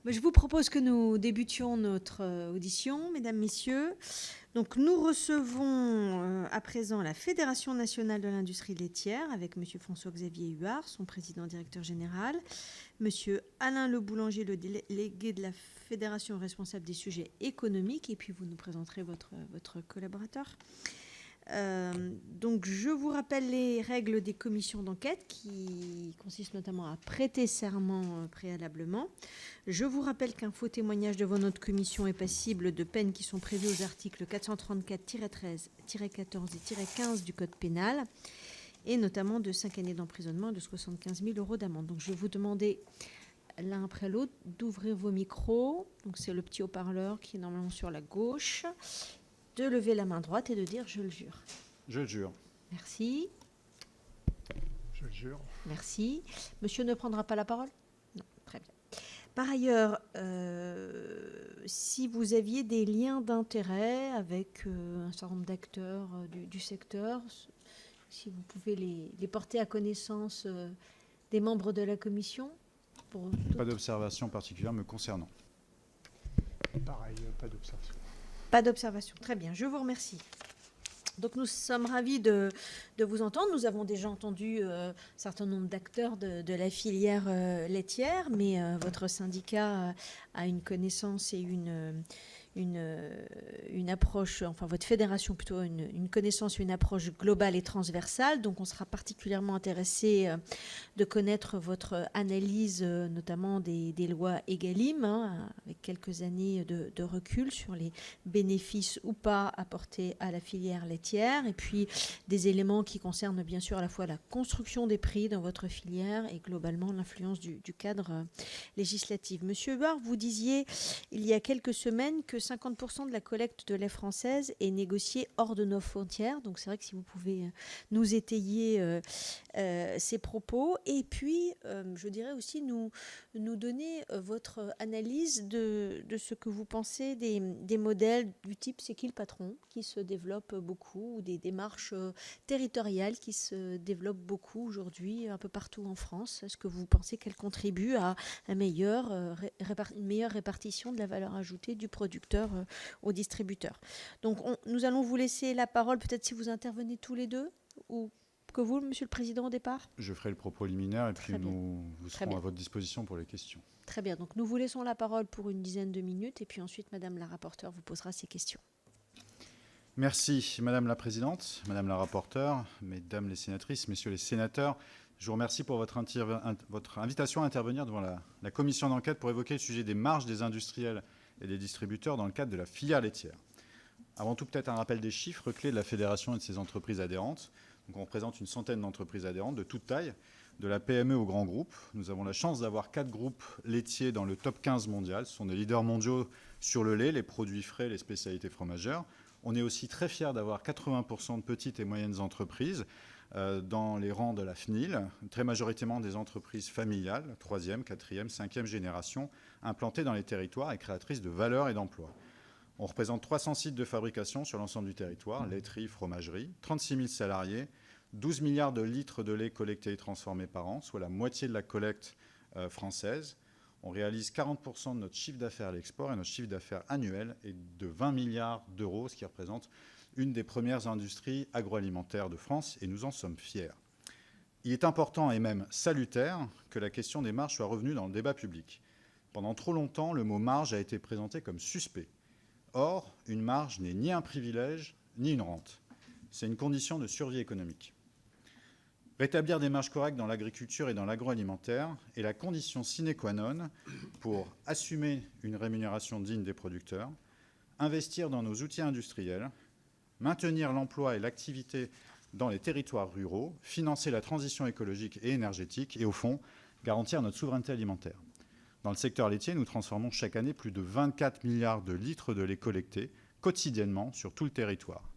Je vous propose que nous débutions notre audition, mesdames, messieurs. Donc, nous recevons à présent la Fédération nationale de l'industrie laitière avec M. François-Xavier Huard, son président directeur général, M. Alain Le Boulanger, le délégué de la Fédération responsable des sujets économiques, et puis vous nous présenterez votre collaborateur. Donc, je vous rappelle les règles des commissions d'enquête qui consistent notamment à prêter serment préalablement. Je vous rappelle qu'un faux témoignage devant notre commission est passible de peines qui sont prévues aux articles 434-13, 14 et 15 du Code pénal, et notamment de 5 années d'emprisonnement et de 75 000 € d'amende. Donc, je vais vous demander l'un après l'autre d'ouvrir vos micros. Donc, c'est le petit haut-parleur qui est normalement sur la gauche. De lever la main droite et de dire « je le jure ». Je le jure. Merci. Je le jure. Merci. Monsieur ne prendra pas la parole? Non, très bien. Par ailleurs, si vous aviez des liens d'intérêt avec un certain nombre d'acteurs du secteur, si vous pouvez les porter à connaissance des membres de la commission pour Pas d'observation particulière me concernant. Pareil, pas d'observation. Pas d'observation. Très bien, je vous remercie. Donc nous sommes ravis de vous entendre. Nous avons déjà entendu un certain nombre d'acteurs de la filière laitière, mais votre syndicat a une connaissance et une approche, enfin votre fédération plutôt, une connaissance, une approche globale et transversale. Donc on sera particulièrement intéressé de connaître votre analyse, notamment des lois EGalim, avec quelques années de recul sur les bénéfices ou pas apportés à la filière laitière, et puis des éléments qui concernent bien sûr à la fois la construction des prix dans votre filière et globalement l'influence du cadre législatif. Monsieur Huard, vous disiez il y a quelques semaines que 50% de la collecte de lait française est négociée hors de nos frontières. Donc c'est vrai que si vous pouvez nous étayer ces propos. Et puis, je dirais aussi nous donner votre analyse de ce que vous pensez des modèles du type C'est qui le patron qui se développent beaucoup, ou des démarches territoriales qui se développent beaucoup aujourd'hui un peu partout en France. Est-ce que vous pensez qu'elles contribuent à une meilleure répartition de la valeur ajoutée du producteur au distributeur? Donc nous allons vous laisser la parole, peut-être si vous intervenez tous les deux, ou que vous, Monsieur le Président, au départ. Je ferai le propos liminaire et puis nous serons à votre disposition pour les questions. Très bien, donc nous vous laissons la parole pour une dizaine de minutes et puis ensuite Madame la rapporteure vous posera ses questions. Merci Madame la Présidente, Madame la rapporteure, Mesdames les sénatrices, Messieurs les sénateurs. Je vous remercie pour votre invitation à intervenir devant la commission d'enquête pour évoquer le sujet des marges des industriels et des distributeurs dans le cadre de la filière laitière. Avant tout, peut-être un rappel des chiffres clés de la fédération et de ses entreprises adhérentes. Donc, on représente une centaine d'entreprises adhérentes de toute taille, de la PME au grand groupe. Nous avons la chance d'avoir 4 groupes laitiers dans le top 15 mondial. Ce sont des leaders mondiaux sur le lait, les produits frais, les spécialités fromagères. On est aussi très fiers d'avoir 80% de petites et moyennes entreprises dans les rangs de la FNIL, très majoritairement des entreprises familiales, 3e, 4e, 5e génération, implantées dans les territoires et créatrices de valeur et d'emplois. On représente 300 sites de fabrication sur l'ensemble du territoire, laiterie, fromagerie, 36 000 salariés, 12 milliards de litres de lait collectés et transformés par an, soit la moitié de la collecte française. On réalise 40% de notre chiffre d'affaires à l'export et notre chiffre d'affaires annuel est de 20 milliards d'euros, ce qui représente une des premières industries agroalimentaires de France, et nous en sommes fiers. Il est important et même salutaire que la question des marges soit revenue dans le débat public. Pendant trop longtemps, le mot marge a été présenté comme suspect. Or, une marge n'est ni un privilège, ni une rente. C'est une condition de survie économique. Rétablir des marges correctes dans l'agriculture et dans l'agroalimentaire est la condition sine qua non pour assumer une rémunération digne des producteurs, investir dans nos outils industriels, maintenir l'emploi et l'activité dans les territoires ruraux, financer la transition écologique et énergétique et, au fond, garantir notre souveraineté alimentaire. Dans le secteur laitier, nous transformons chaque année plus de 24 milliards de litres de lait collectés quotidiennement sur tout le territoire.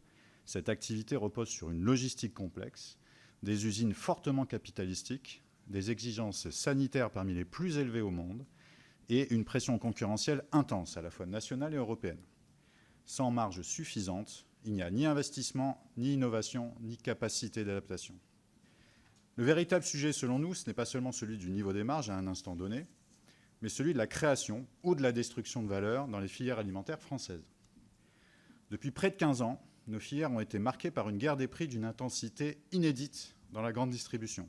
Cette activité repose sur une logistique complexe, des usines fortement capitalistiques, des exigences sanitaires parmi les plus élevées au monde et une pression concurrentielle intense, à la fois nationale et européenne. Sans marge suffisante, il n'y a ni investissement, ni innovation, ni capacité d'adaptation. Le véritable sujet, selon nous, ce n'est pas seulement celui du niveau des marges à un instant donné. mais celui de la création ou de la destruction de valeur dans les filières alimentaires françaises. Depuis près de 15 ans, nos filières ont été marquées par une guerre des prix d'une intensité inédite dans la grande distribution.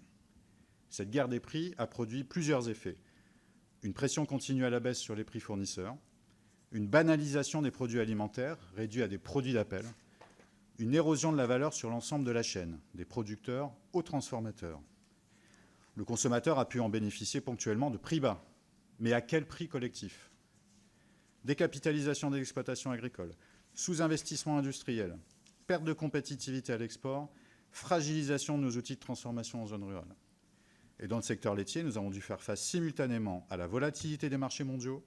Cette guerre des prix a produit plusieurs effets. Une pression continue à la baisse sur les prix fournisseurs, une banalisation des produits alimentaires réduits à des produits d'appel, une érosion de la valeur sur l'ensemble de la chaîne, des producteurs aux transformateurs. Le consommateur a pu en bénéficier ponctuellement de prix bas, mais à quel prix collectif? Décapitalisation des exploitations agricoles, sous-investissement industriel, perte de compétitivité à l'export, fragilisation de nos outils de transformation en zone rurale. Et dans le secteur laitier, nous avons dû faire face simultanément à la volatilité des marchés mondiaux,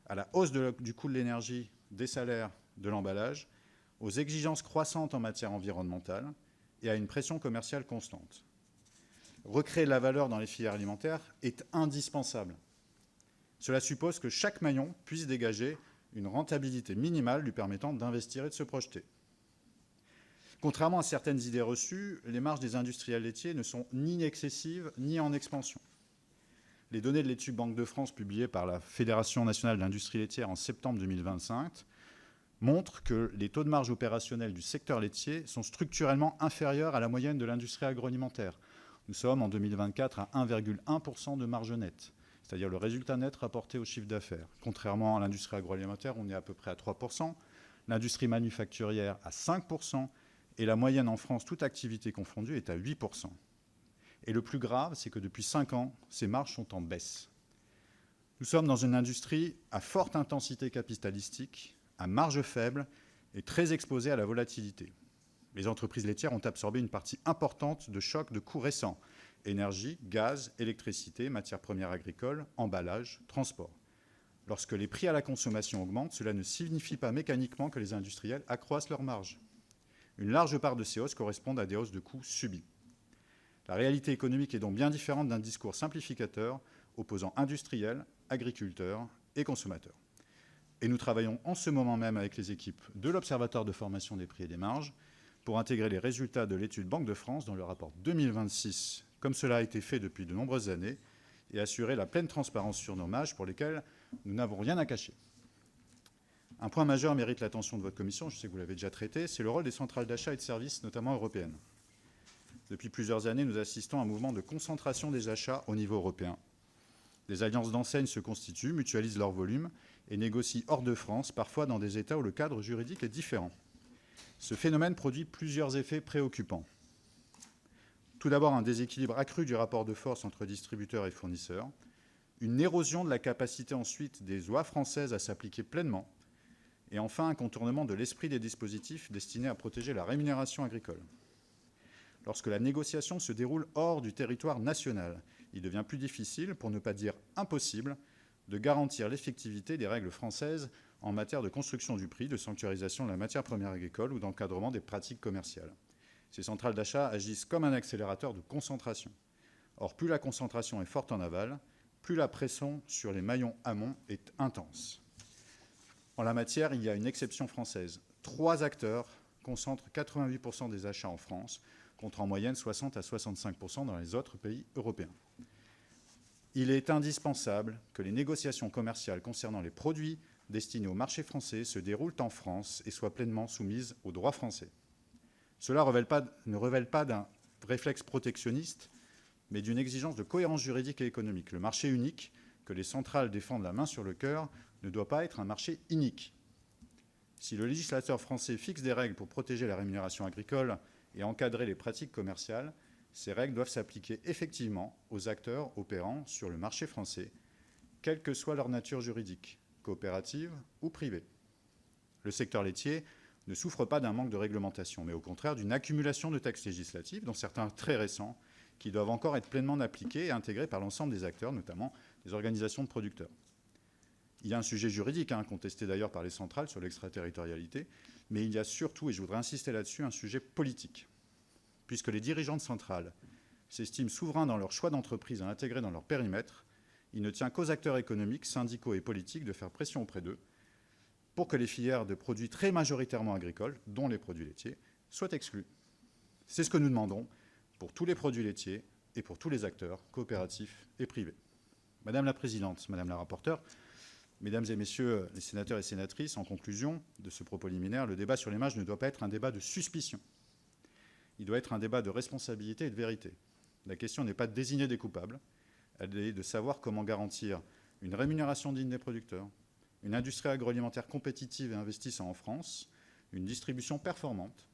à la hausse du coût de l'énergie, des salaires, de l'emballage, aux exigences croissantes en matière environnementale et à une pression commerciale constante. Recréer de la valeur dans les filières alimentaires est indispensable. Cela suppose que chaque maillon puisse dégager une rentabilité minimale lui permettant d'investir et de se projeter. Contrairement à certaines idées reçues, les marges des industriels laitiers ne sont ni excessives ni en expansion. Les données de l'étude Banque de France publiée par la Fédération nationale de l'industrie laitière en septembre 2025 montrent que les taux de marge opérationnels du secteur laitier sont structurellement inférieurs à la moyenne de l'industrie agroalimentaire. Nous sommes en 2024 à 1,1% de marge nette, c'est-à-dire le résultat net rapporté au chiffre d'affaires. Contrairement à l'industrie agroalimentaire, on est à peu près à 3%, l'industrie manufacturière à 5%, et la moyenne en France, toute activité confondue, est à 8%. Et le plus grave, c'est que depuis 5 ans, ces marges sont en baisse. Nous sommes dans une industrie à forte intensité capitalistique, à marge faible et très exposée à la volatilité. Les entreprises laitières ont absorbé une partie importante de chocs de coûts récents. Énergie, gaz, électricité, matières premières agricoles, emballage, transport. Lorsque les prix à la consommation augmentent, cela ne signifie pas mécaniquement que les industriels accroissent leurs marges. Une large part de ces hausses correspondent à des hausses de coûts subies. La réalité économique est donc bien différente d'un discours simplificateur opposant industriels, agriculteurs et consommateurs. Et nous travaillons en ce moment même avec les équipes de l'Observatoire de formation des prix et des marges pour intégrer les résultats de l'étude Banque de France dans le rapport 2026, comme cela a été fait depuis de nombreuses années, et assurer la pleine transparence sur nos marges pour lesquelles nous n'avons rien à cacher. Un point majeur mérite l'attention de votre commission, je sais que vous l'avez déjà traité, c'est le rôle des centrales d'achat et de services, notamment européennes. Depuis plusieurs années, nous assistons à un mouvement de concentration des achats au niveau européen. Des alliances d'enseignes se constituent, mutualisent leur volume et négocient hors de France, parfois dans des États où le cadre juridique est différent. Ce phénomène produit plusieurs effets préoccupants. Tout d'abord, un déséquilibre accru du rapport de force entre distributeurs et fournisseurs, une érosion de la capacité ensuite des lois françaises à s'appliquer pleinement, et enfin un contournement de l'esprit des dispositifs destinés à protéger la rémunération agricole. Lorsque la négociation se déroule hors du territoire national, il devient plus difficile, pour ne pas dire impossible, de garantir l'effectivité des règles françaises en matière de construction du prix, de sanctuarisation de la matière première agricole ou d'encadrement des pratiques commerciales. Ces centrales d'achat agissent comme un accélérateur de concentration. Or, plus la concentration est forte en aval, plus la pression sur les maillons amont est intense. En la matière, il y a une exception française. 3 acteurs concentrent 88% des achats en France, contre en moyenne 60 à 65% dans les autres pays européens. Il est indispensable que les négociations commerciales concernant les produits destinés au marché français se déroulent en France et soient pleinement soumises au droit français. Cela ne relève pas d'un réflexe protectionniste, mais d'une exigence de cohérence juridique et économique. Le marché unique, que les centrales défendent la main sur le cœur, ne doit pas être un marché inique. Si le législateur français fixe des règles pour protéger la rémunération agricole et encadrer les pratiques commerciales, ces règles doivent s'appliquer effectivement aux acteurs opérant sur le marché français, quelle que soit leur nature juridique, coopérative ou privée. Le secteur laitier ne souffre pas d'un manque de réglementation, mais au contraire d'une accumulation de textes législatifs, dont certains très récents, qui doivent encore être pleinement appliqués et intégrés par l'ensemble des acteurs, notamment les organisations de producteurs. Il y a un sujet juridique, contesté d'ailleurs par les centrales sur l'extraterritorialité, mais il y a surtout, et je voudrais insister là-dessus, un sujet politique. Puisque les dirigeants de centrales s'estiment souverains dans leur choix d'entreprise à intégrer dans leur périmètre, il ne tient qu'aux acteurs économiques, syndicaux et politiques de faire pression auprès d'eux pour que les filières de produits très majoritairement agricoles, dont les produits laitiers, soient exclues. C'est ce que nous demandons pour tous les produits laitiers et pour tous les acteurs coopératifs et privés. Madame la présidente, madame la rapporteure, mesdames et messieurs les sénateurs et sénatrices, en conclusion de ce propos liminaire, le débat sur les marges ne doit pas être un débat de suspicion. Il doit être un débat de responsabilité et de vérité. La question n'est pas de désigner des coupables, elle est de savoir comment garantir une rémunération digne des producteurs, une industrie agroalimentaire compétitive et investissant en France, une distribution performante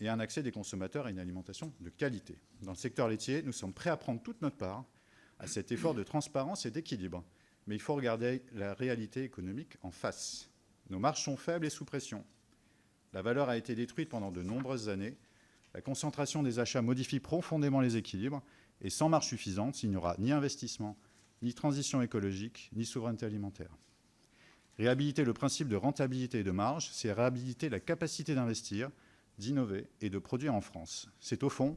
et un accès des consommateurs à une alimentation de qualité. Dans le secteur laitier, nous sommes prêts à prendre toute notre part à cet effort de transparence et d'équilibre. Mais il faut regarder la réalité économique en face. Nos marges sont faibles et sous pression. La valeur a été détruite pendant de nombreuses années. La concentration des achats modifie profondément les équilibres. Et sans marge suffisante, il n'y aura ni investissement, ni transition écologique, ni souveraineté alimentaire. Réhabiliter le principe de rentabilité et de marge, c'est réhabiliter la capacité d'investir, d'innover et de produire en France. C'est au fond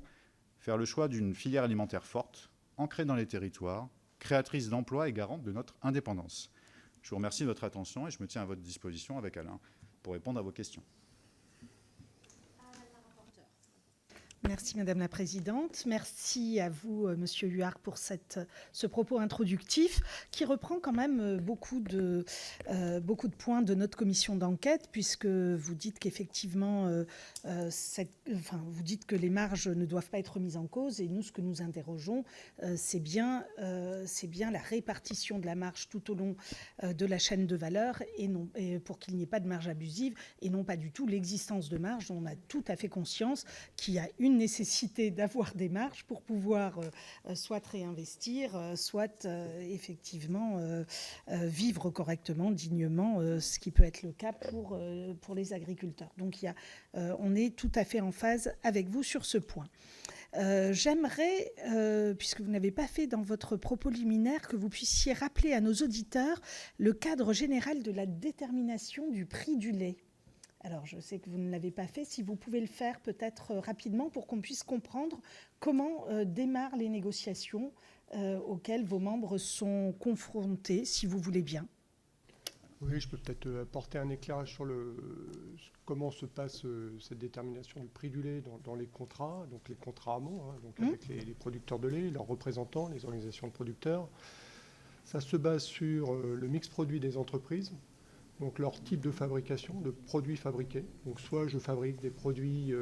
faire le choix d'une filière alimentaire forte, ancrée dans les territoires, créatrice d'emplois et garante de notre indépendance. Je vous remercie de votre attention et je me tiens à votre disposition avec Alain pour répondre à vos questions. Merci Madame la Présidente. Merci à vous, Monsieur Huard, pour ce propos introductif qui reprend quand même beaucoup de points de notre commission d'enquête, puisque vous dites qu'effectivement, vous dites que les marges ne doivent pas être remises en cause, et nous, ce que nous interrogeons, c'est bien la répartition de la marge tout au long de la chaîne de valeur, et pour qu'il n'y ait pas de marge abusive, et non pas du tout l'existence de marge dont on a tout à fait conscience qu'il y a une nécessité d'avoir des marges pour pouvoir soit réinvestir, soit effectivement vivre correctement, dignement, ce qui peut être le cas pour les agriculteurs. Donc on est tout à fait en phase avec vous sur ce point. J'aimerais, puisque vous n'avez pas fait dans votre propos liminaire, que vous puissiez rappeler à nos auditeurs le cadre général de la détermination du prix du lait. Alors, je sais que vous ne l'avez pas fait. Si vous pouvez le faire peut-être rapidement pour qu'on puisse comprendre comment démarrent les négociations auxquelles vos membres sont confrontés, si vous voulez bien. Oui, je peux peut-être apporter un éclairage sur comment se passe cette détermination du prix du lait dans les contrats, donc les contrats amont, donc avec les producteurs de lait, leurs représentants, les organisations de producteurs. Ça se base sur le mix produit des entreprises. Donc leur type de fabrication, de produits fabriqués. Donc soit je fabrique des produits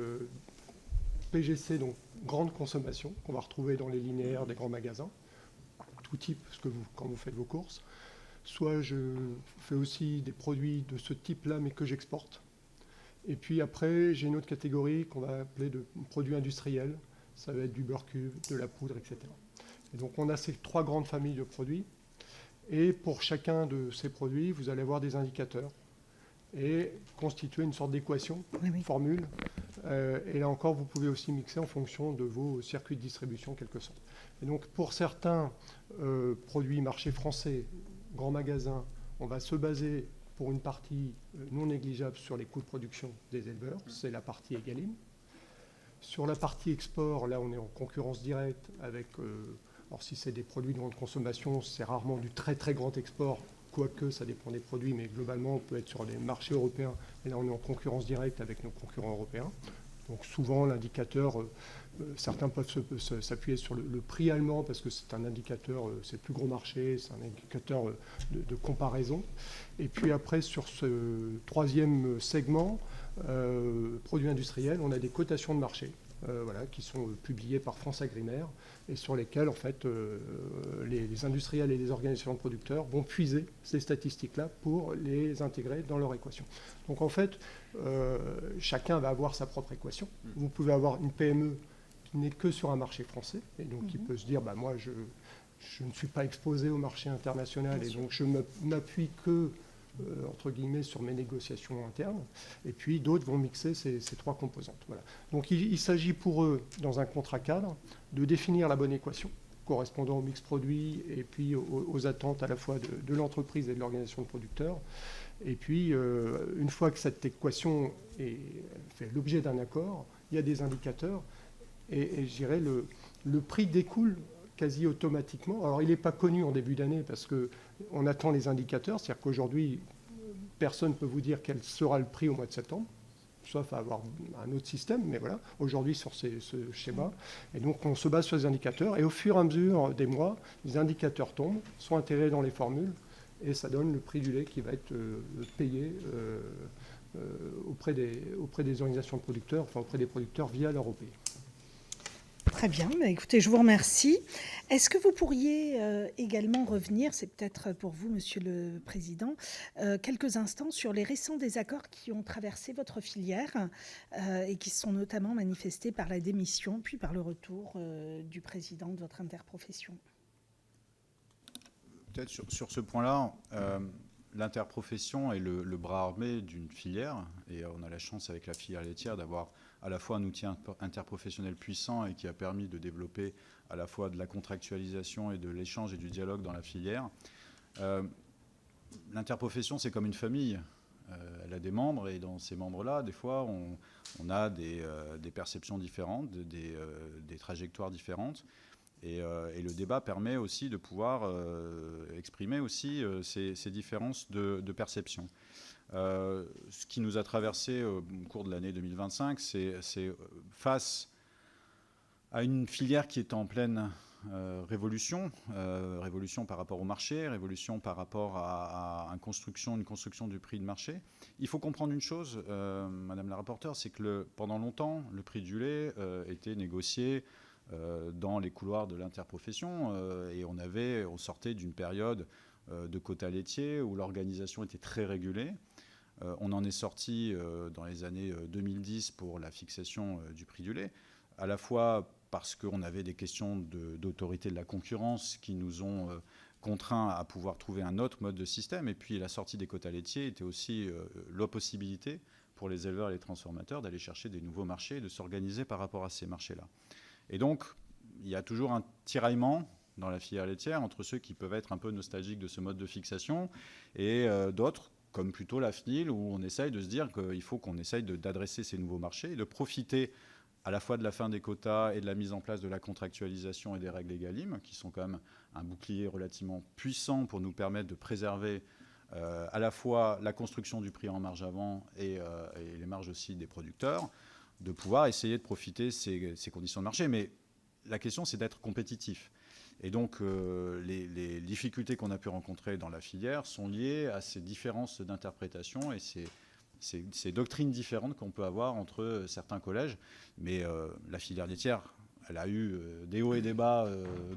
PGC, donc grande consommation, qu'on va retrouver dans les linéaires des grands magasins, tout type, quand vous faites vos courses. Soit je fais aussi des produits de ce type-là, mais que j'exporte. Et puis après, j'ai une autre catégorie qu'on va appeler de produits industriels. Ça va être du beurre cube, de la poudre, etc. Et donc on a ces trois grandes familles de produits. Et pour chacun de ces produits, vous allez avoir des indicateurs et constituer une sorte d'équation, une formule. Et là encore, vous pouvez aussi mixer en fonction de vos circuits de distribution, en quelque sorte. Et donc, pour certains produits marché français, grands magasins, on va se baser pour une partie non négligeable sur les coûts de production des éleveurs. C'est la partie Egalim. Sur la partie export, là, on est en concurrence directe avec... Alors si c'est des produits de grande consommation, c'est rarement du très très grand export, quoique ça dépend des produits, mais globalement on peut être sur les marchés européens, et là on est en concurrence directe avec nos concurrents européens. Donc souvent l'indicateur, certains peuvent s'appuyer sur le prix allemand, parce que c'est un indicateur, c'est le plus gros marché, c'est un indicateur de comparaison. Et puis après sur ce troisième segment, produits industriels, on a des cotations de marché. Qui sont publiés par France Agrimaire et sur lesquels en fait, les industriels et les organisations de producteurs vont puiser ces statistiques-là pour les intégrer dans leur équation. Donc en fait, chacun va avoir sa propre équation. Vous pouvez avoir une PME qui n'est que sur un marché français et donc qui peut se dire moi je ne suis pas exposé au marché international et donc je m'appuie que entre guillemets, sur mes négociations internes. Et puis, d'autres vont mixer ces trois composantes. Voilà. Donc, il s'agit pour eux, dans un contrat cadre, de définir la bonne équation correspondant au mix produit et puis aux attentes à la fois de l'entreprise et de l'organisation de producteurs. Et puis, une fois que cette équation fait l'objet d'un accord, il y a des indicateurs et je dirais le prix découle quasi automatiquement. Alors, il n'est pas connu en début d'année parce qu'on attend les indicateurs. C'est-à-dire qu'aujourd'hui, personne ne peut vous dire quel sera le prix au mois de septembre. sauf à avoir un autre système, mais voilà, aujourd'hui sur ce schéma. Et donc on se base sur les indicateurs, et au fur et à mesure des mois, les indicateurs tombent, sont intégrés dans les formules, et ça donne le prix du lait qui va être payé auprès des organisations de producteurs, enfin auprès des producteurs via leur OP. Très bien. Écoutez, je vous remercie. Est-ce que vous pourriez également revenir, c'est peut-être pour vous, Monsieur le Président, quelques instants sur les récents désaccords qui ont traversé votre filière et qui se sont notamment manifestés par la démission, puis par le retour du président de votre interprofession? Peut-être sur ce point-là, l'interprofession est le bras armé d'une filière, et on a la chance avec la filière laitière d'avoir à la fois un outil interprofessionnel puissant et qui a permis de développer à la fois de la contractualisation et de l'échange et du dialogue dans la filière. L'interprofession, c'est comme une famille. Elle a des membres, et dans ces membres-là, des fois, on a des perceptions différentes, des trajectoires différentes. Et le débat permet aussi de pouvoir exprimer aussi ces différences de perception. Ce qui nous a traversé au cours de l'année 2025, c'est face à une filière qui est en pleine révolution par rapport au marché, révolution par rapport à une construction du prix de marché. Il faut comprendre une chose, Madame la rapporteure, c'est que pendant longtemps, le prix du lait était négocié dans les couloirs de l'interprofession, et on sortait d'une période de quotas laitiers où l'organisation était très régulée. On en est sorti dans les années 2010 pour la fixation du prix du lait, à la fois parce qu'on avait des questions d'autorité de la concurrence qui nous ont contraints à pouvoir trouver un autre mode de système, et puis la sortie des quotas laitiers était aussi la possibilité pour les éleveurs et les transformateurs d'aller chercher des nouveaux marchés et de s'organiser par rapport à ces marchés-là. Et donc, il y a toujours un tiraillement dans la filière laitière entre ceux qui peuvent être un peu nostalgiques de ce mode de fixation et d'autres, comme plutôt la FNIL, où on essaye de se dire qu'il faut qu'on essaye d'adresser ces nouveaux marchés et de profiter à la fois de la fin des quotas et de la mise en place de la contractualisation et des règles EGalim, qui sont quand même un bouclier relativement puissant pour nous permettre de préserver à la fois la construction du prix en marge avant et les marges aussi des producteurs, de pouvoir essayer de profiter de ces conditions de marché. Mais la question, c'est d'être compétitif. Et donc, les difficultés qu'on a pu rencontrer dans la filière sont liées à ces différences d'interprétation et ces doctrines différentes qu'on peut avoir entre certains collèges. Mais la filière laitière, elle a eu des hauts et des bas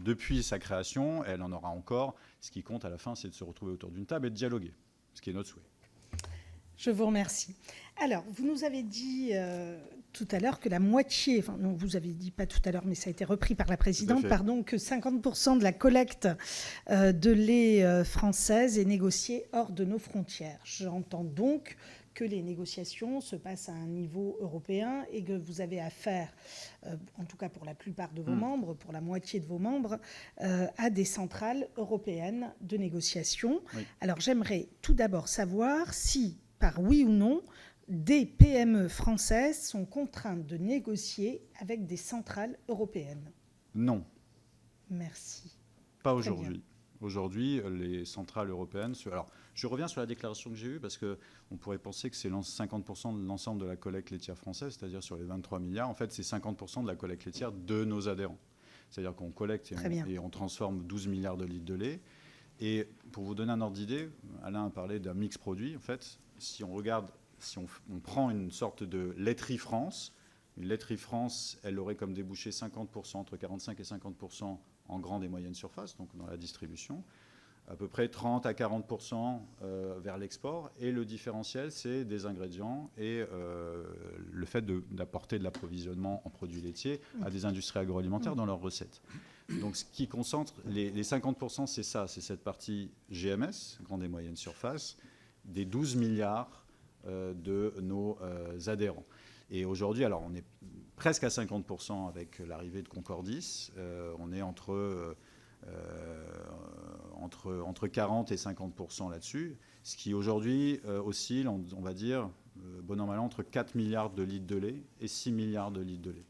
depuis sa création, et elle en aura encore. Ce qui compte à la fin, c'est de se retrouver autour d'une table et de dialoguer, ce qui est notre souhait. Je vous remercie. Alors, vous nous avez dit tout à l'heure que la moitié, enfin non, vous avez dit pas tout à l'heure, mais ça a été repris par la présidente, pardon, que 50% de la collecte de lait française est négociée hors de nos frontières. J'entends donc que les négociations se passent à un niveau européen et que vous avez affaire, en tout cas pour la plupart de vos membres, pour la moitié de vos membres, à des centrales européennes de négociation. Oui. Alors j'aimerais tout d'abord savoir si, par oui ou non, des PME françaises sont contraintes de négocier avec des centrales européennes. Non. Merci. Pas aujourd'hui. Aujourd'hui, les centrales européennes... Alors, je reviens sur la déclaration que j'ai eue, parce qu'on pourrait penser que c'est 50% de l'ensemble de la collecte laitière française, c'est-à-dire sur les 23 milliards. En fait, c'est 50% de la collecte laitière de nos adhérents. C'est-à-dire qu'on collecte et on transforme 12 milliards de litres de lait. Et pour vous donner un ordre d'idée, Alain a parlé d'un mix produit. En fait, si on regarde, si on prend une sorte de laiterie France, une laiterie France, elle aurait comme débouché 50%, entre 45 et 50% en grande et moyenne surface, donc dans la distribution, à peu près 30 à 40% vers l'export. Et le différentiel, c'est des ingrédients et le fait d'apporter de l'approvisionnement en produits laitiers à des industries agroalimentaires dans leurs recettes. Donc ce qui concentre, les 50%, c'est ça, c'est cette partie GMS, grande et moyenne surface, des 12 milliards de nos adhérents. Et aujourd'hui, alors on est presque à 50% avec l'arrivée de Concordis, on est entre 40 et 50% là-dessus, ce qui aujourd'hui oscille, on va dire, bon an mal an, entre 4 milliards de litres de lait et 6 milliards de litres de lait.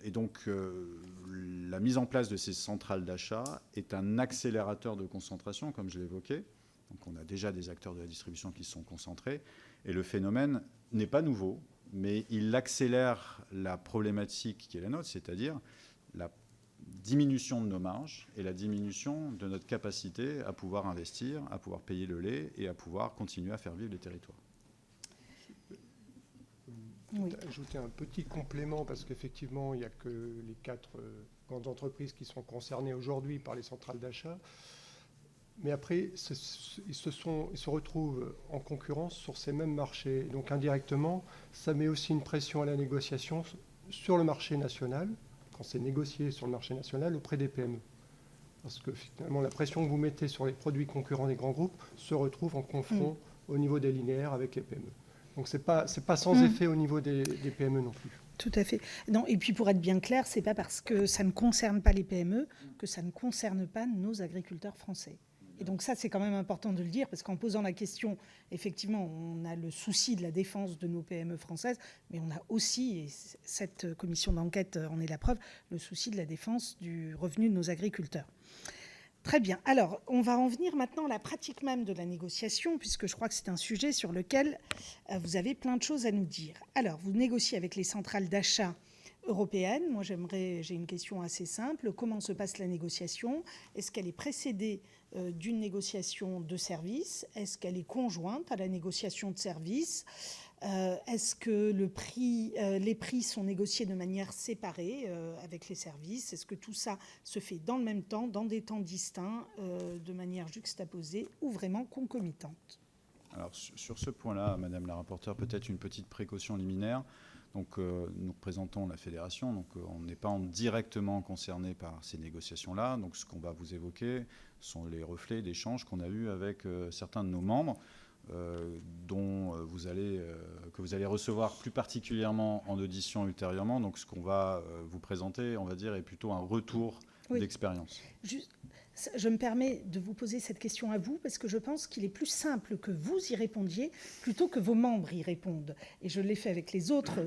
Et donc, la mise en place de ces centrales d'achat est un accélérateur de concentration, comme je l'évoquais, Donc on a déjà des acteurs de la distribution qui se sont concentrés. Et le phénomène n'est pas nouveau, mais il accélère la problématique qui est la nôtre, c'est-à-dire la diminution de nos marges et la diminution de notre capacité à pouvoir investir, à pouvoir payer le lait et à pouvoir continuer à faire vivre les territoires. Oui. Ajouter un petit complément, parce qu'effectivement, il n'y a que les 4 grandes entreprises qui sont concernées aujourd'hui par les centrales d'achat. Mais après, ils se retrouvent en concurrence sur ces mêmes marchés. Donc indirectement, ça met aussi une pression à la négociation sur le marché national, quand c'est négocié sur le marché national auprès des PME. Parce que finalement, la pression que vous mettez sur les produits concurrents des grands groupes se retrouve en confront au niveau des linéaires avec les PME. Donc c'est pas sans effet au niveau des PME non plus. Tout à fait. Non, et puis pour être bien clair, c'est pas parce que ça ne concerne pas les PME que ça ne concerne pas nos agriculteurs français. Et donc ça, c'est quand même important de le dire, parce qu'en posant la question, effectivement, on a le souci de la défense de nos PME françaises, mais on a aussi, et cette commission d'enquête en est la preuve, le souci de la défense du revenu de nos agriculteurs. Très bien. Alors, on va en venir maintenant à la pratique même de la négociation, puisque je crois que c'est un sujet sur lequel vous avez plein de choses à nous dire. Alors, vous négociez avec les centrales d'achat européennes. Moi, j'ai une question assez simple. Comment se passe la négociation? Est-ce qu'elle est précédée d'une négociation de services? Est-ce qu'elle est conjointe à la négociation de services? Est-ce que les prix sont négociés de manière séparée avec les services? Est-ce que tout ça se fait dans le même temps, dans des temps distincts, de manière juxtaposée ou vraiment concomitante? Alors sur ce point-là, Madame la rapporteure, peut-être une petite précaution liminaire. Donc nous représentons la fédération, donc on n'est pas directement concerné par ces négociations-là. Donc ce qu'on va vous évoquer sont les reflets d'échanges qu'on a eus avec certains de nos membres, que vous allez recevoir plus particulièrement en audition ultérieurement. Donc ce qu'on va vous présenter, on va dire, est plutôt un retour d'expérience. Je me permets de vous poser cette question à vous parce que je pense qu'il est plus simple que vous y répondiez plutôt que vos membres y répondent. Et je l'ai fait avec les autres,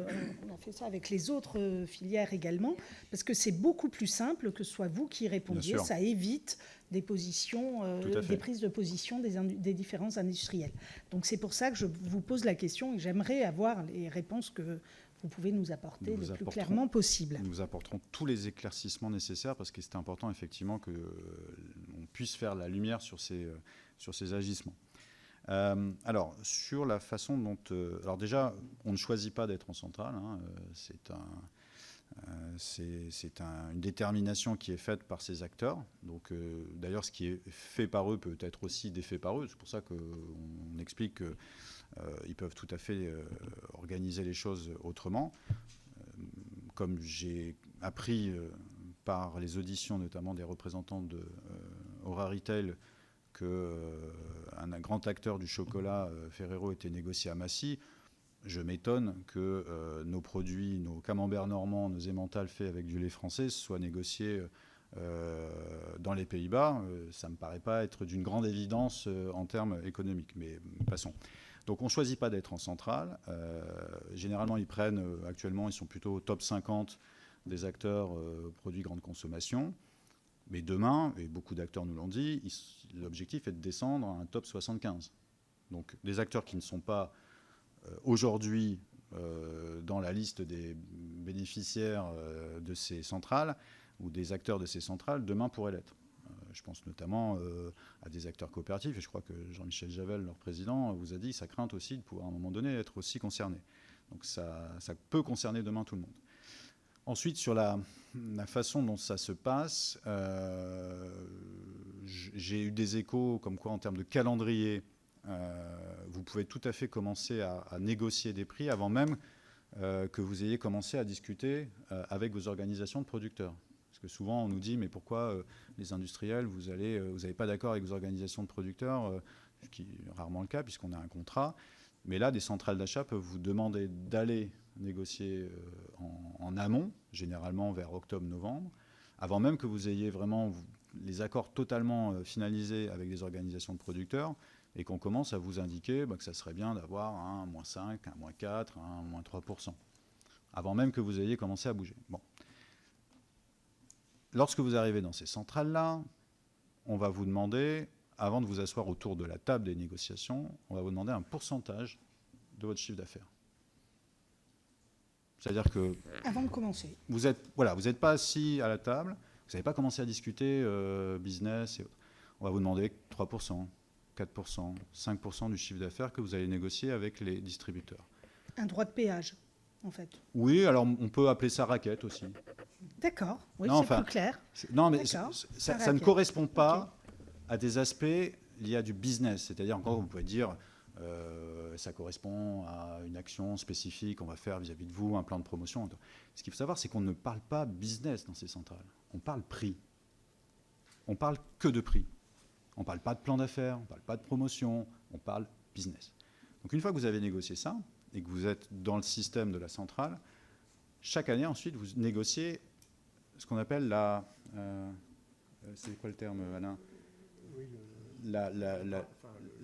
on a fait ça avec les autres filières également, parce que c'est beaucoup plus simple que ce soit vous qui y répondiez. Ça évite des positions, des prises de position des différents industriels. Donc c'est pour ça que je vous pose la question et j'aimerais avoir les réponses que vous pouvez nous apporter le plus clairement possible. Nous apporterons tous les éclaircissements nécessaires parce que c'est important effectivement qu'on puisse faire la lumière sur ces agissements. Alors, sur la façon dont... alors déjà, on ne choisit pas d'être en centrale. Hein, c'est une détermination qui est faite par ces acteurs. Donc, d'ailleurs, ce qui est fait par eux peut être aussi défait par eux. C'est pour ça qu'on explique que ils peuvent tout à fait organiser les choses autrement. Comme j'ai appris par les auditions, notamment des représentants de Aura Retail, qu'un grand acteur du chocolat, Ferrero, était négocié à Massy, je m'étonne que nos produits, nos camemberts normands, nos emmental faits avec du lait français soient négociés dans les Pays-Bas. Ça ne me paraît pas être d'une grande évidence en termes économiques, mais passons. Donc on ne choisit pas d'être en centrale. Généralement, actuellement, ils sont plutôt au top 50 des acteurs produits grande consommation. Mais demain, et beaucoup d'acteurs nous l'ont dit, l'objectif est de descendre à un top 75. Donc des acteurs qui ne sont pas aujourd'hui dans la liste des bénéficiaires de ces centrales ou des acteurs de ces centrales, demain pourraient l'être. Je pense notamment à des acteurs coopératifs, et je crois que Jean-Michel Javel, leur président, vous a dit sa crainte aussi de pouvoir à un moment donné être aussi concerné. Donc ça peut concerner demain tout le monde. Ensuite, sur la façon dont ça se passe, j'ai eu des échos comme quoi en termes de calendrier, vous pouvez tout à fait commencer à négocier des prix avant même que vous ayez commencé à discuter avec vos organisations de producteurs. Parce que souvent, on nous dit, mais pourquoi les industriels, vous n'avez pas d'accord avec vos organisations de producteurs, ce qui est rarement le cas, puisqu'on a un contrat. Mais là, des centrales d'achat peuvent vous demander d'aller négocier en amont, généralement vers octobre-novembre, avant même que vous ayez vraiment les accords totalement finalisés avec des organisations de producteurs, et qu'on commence à vous indiquer que ça serait bien d'avoir un -5, un -4, un -3%, avant même que vous ayez commencé à bouger. Bon. Lorsque vous arrivez dans ces centrales-là, on va vous demander avant de vous asseoir autour de la table des négociations, on va vous demander un pourcentage de votre chiffre d'affaires. C'est-à-dire que... Avant de commencer. Vous n'êtes pas assis à la table, vous n'avez pas commencé à discuter business et autres. On va vous demander 3%, 4%, 5% du chiffre d'affaires que vous allez négocier avec les distributeurs. Un droit de péage, en fait. Oui, alors on peut appeler ça raquette aussi. D'accord, oui, Non, c'est plus clair. Non, mais D'accord. ça ne correspond pas à des aspects liés à du business. C'est-à-dire, encore, vous pouvez dire, ça correspond à une action spécifique qu'on va faire vis-à-vis de vous, un plan de promotion. Ce qu'il faut savoir, c'est qu'on ne parle pas business dans ces centrales. On parle prix. On parle que de prix. On ne parle pas de plan d'affaires, on ne parle pas de promotion, on parle business. Donc une fois que vous avez négocié ça, et que vous êtes dans le système de la centrale, chaque année, ensuite, vous négociez ce qu'on appelle la... c'est quoi le terme, Alain ? Oui,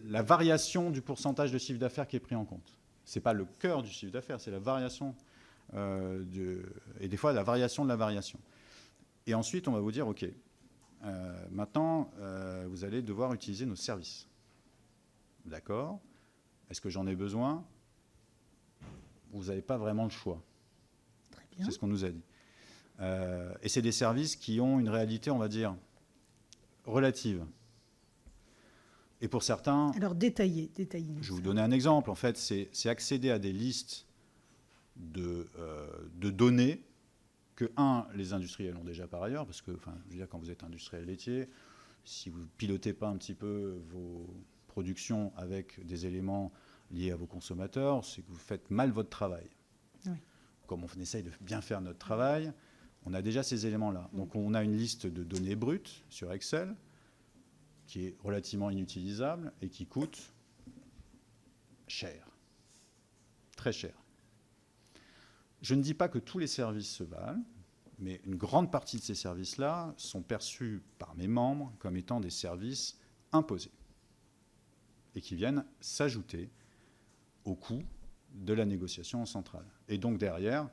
la variation du pourcentage de chiffre d'affaires qui est pris en compte. Ce n'est pas le cœur du chiffre d'affaires, c'est la variation, et des fois la variation de la variation. Et ensuite, on va vous dire, OK, maintenant, vous allez devoir utiliser nos services. D'accord ? Est-ce que j'en ai besoin ? Vous n'avez pas vraiment le choix. Très bien. C'est ce qu'on nous a dit. Et c'est des services qui ont une réalité, on va dire, relative. Et pour certains... Alors, détaillez. Je vais vous donner un exemple. En fait, c'est accéder à des listes de données que, les industriels ont déjà par ailleurs, parce que, je veux dire, quand vous êtes industriel laitier, si vous ne pilotez pas un petit peu vos productions avec des éléments liés à vos consommateurs, c'est que vous faites mal votre travail. Oui. Comme on essaye de bien faire notre travail, on a déjà ces éléments-là. Donc on a une liste de données brutes sur Excel qui est relativement inutilisable et qui coûte cher, très cher. Je ne dis pas que tous les services se valent, mais une grande partie de ces services-là sont perçus par mes membres comme étant des services imposés et qui viennent s'ajouter au coût de la négociation en centrale. Et donc derrière,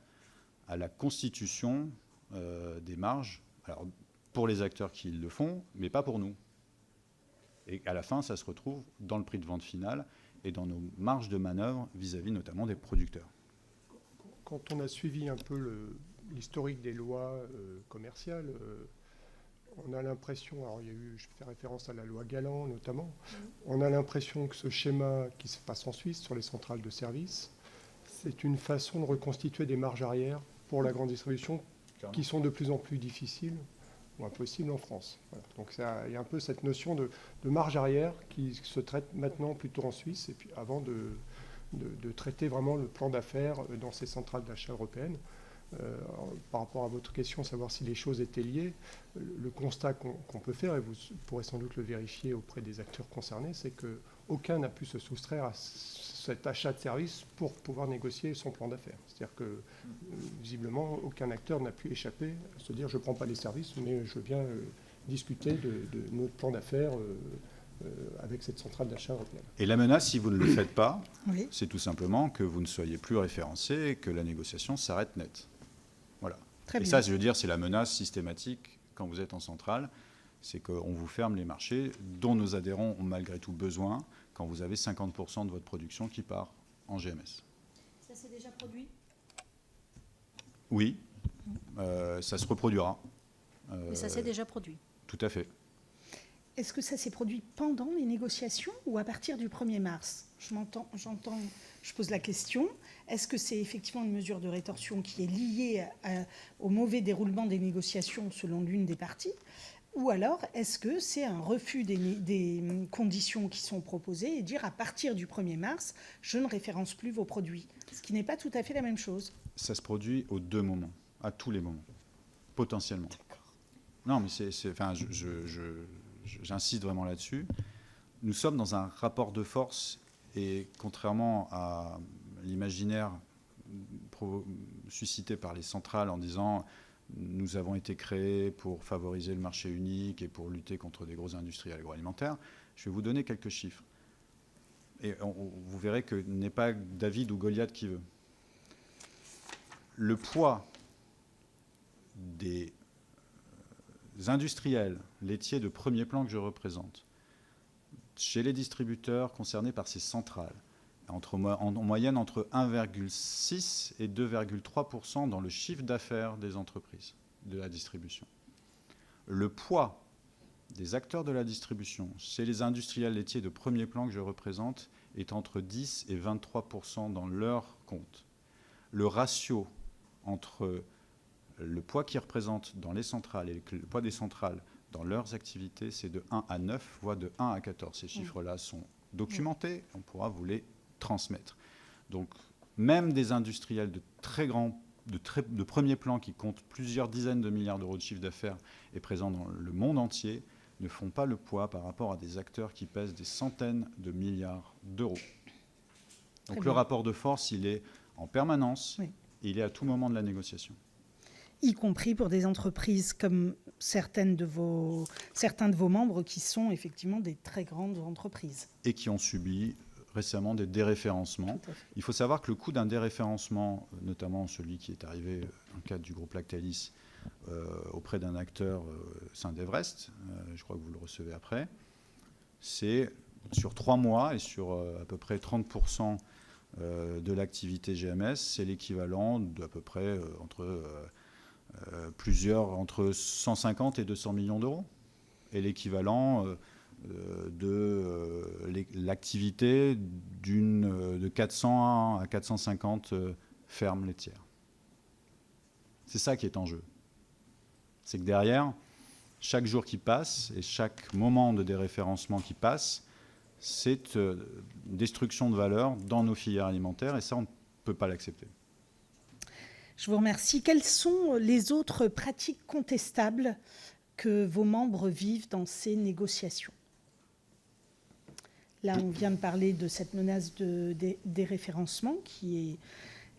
à la constitution des marges, alors pour les acteurs qui le font, mais pas pour nous. Et à la fin, ça se retrouve dans le prix de vente final et dans nos marges de manœuvre vis-à-vis notamment des producteurs. Quand on a suivi un peu l'historique des lois commerciales, on a l'impression, alors il y a eu, je fais référence à la loi Galland notamment, on a l'impression que ce schéma qui se passe en Suisse sur les centrales de services, c'est une façon de reconstituer des marges arrière pour la grande distribution qui sont de plus en plus difficiles ou impossibles en France. Voilà. Donc il y a un peu cette notion de marge arrière qui se traite maintenant plutôt en Suisse, et puis avant de traiter vraiment le plan d'affaires dans ces centrales d'achat européennes. Par rapport à votre question, savoir si les choses étaient liées, le constat qu'on peut faire, et vous pourrez sans doute le vérifier auprès des acteurs concernés, c'est qu'aucun n'a pu se soustraire à cet achat de services pour pouvoir négocier son plan d'affaires. C'est-à-dire que, visiblement, aucun acteur n'a pu échapper à se dire « je ne prends pas les services, mais je veux bien discuter de notre plan d'affaires avec cette centrale d'achat européenne. » Et la menace, si vous ne le faites pas, Oui. c'est tout simplement que vous ne soyez plus référencé et que la négociation s'arrête net. Voilà. Très et bien. ça, je veux dire, c'est la menace systématique quand vous êtes en centrale, c'est qu'on vous ferme les marchés dont nos adhérents ont malgré tout besoin quand vous avez 50% de votre production qui part en GMS. Ça s'est déjà produit ? Oui, ça se reproduira. Mais ça s'est déjà produit. Tout à fait. Est-ce que ça s'est produit pendant les négociations ou à partir du 1er mars ? Je pose la question. Est-ce que c'est effectivement une mesure de rétorsion qui est liée au mauvais déroulement des négociations selon l'une des parties ? Ou alors, est-ce que c'est un refus des conditions qui sont proposées et dire à partir du 1er mars, je ne référence plus vos produits ? Ce qui n'est pas tout à fait la même chose. Ça se produit aux deux moments, à tous les moments, potentiellement. Non, mais j'insiste vraiment là-dessus. Nous sommes dans un rapport de force et contrairement à l'imaginaire suscité par les centrales en disant nous avons été créés pour favoriser le marché unique et pour lutter contre des gros industriels agroalimentaires, je vais vous donner quelques chiffres. Et vous verrez que ce n'est pas David ou Goliath qui veut. Le poids des industriels laitiers de premier plan que je représente chez les distributeurs concernés par ces centrales, en moyenne entre 1,6 et 2,3% dans le chiffre d'affaires des entreprises de la distribution. Le poids des acteurs de la distribution chez les industriels laitiers de premier plan que je représente est entre 10 et 23% dans leur compte. Le ratio entre le poids qu'ils représentent dans les centrales et le poids des centrales dans leurs activités, c'est de 1 à 9, voire de 1 à 14. Ces chiffres-là sont documentés, on pourra vous les transmettre. Donc, même des industriels de de premier plan qui comptent plusieurs dizaines de milliards d'euros de chiffre d'affaires et présents dans le monde entier, ne font pas le poids par rapport à des acteurs qui pèsent des centaines de milliards d'euros. Donc le rapport de force, il est en permanence, et il est à tout moment de la négociation. Y compris pour des entreprises comme certains de vos membres qui sont effectivement des très grandes entreprises. Et qui ont subi récemment des déréférencements. Il faut savoir que le coût d'un déréférencement, notamment celui qui est arrivé dans le cadre du groupe Lactalis, auprès d'un acteur Saint-Evrest, je crois que vous le recevez après, c'est sur 3 mois et sur à peu près 30% de l'activité GMS, c'est l'équivalent d'à peu près entre 150 et 200 millions d'euros. Et l'équivalent de l'activité de 400 à 450 fermes laitières. C'est ça qui est en jeu. C'est que derrière, chaque jour qui passe et chaque moment de déréférencement qui passe, c'est une destruction de valeur dans nos filières alimentaires et ça, on ne peut pas l'accepter. Je vous remercie. Quelles sont les autres pratiques contestables que vos membres vivent dans ces négociations? Là, on vient de parler de cette menace de déréférencement qui est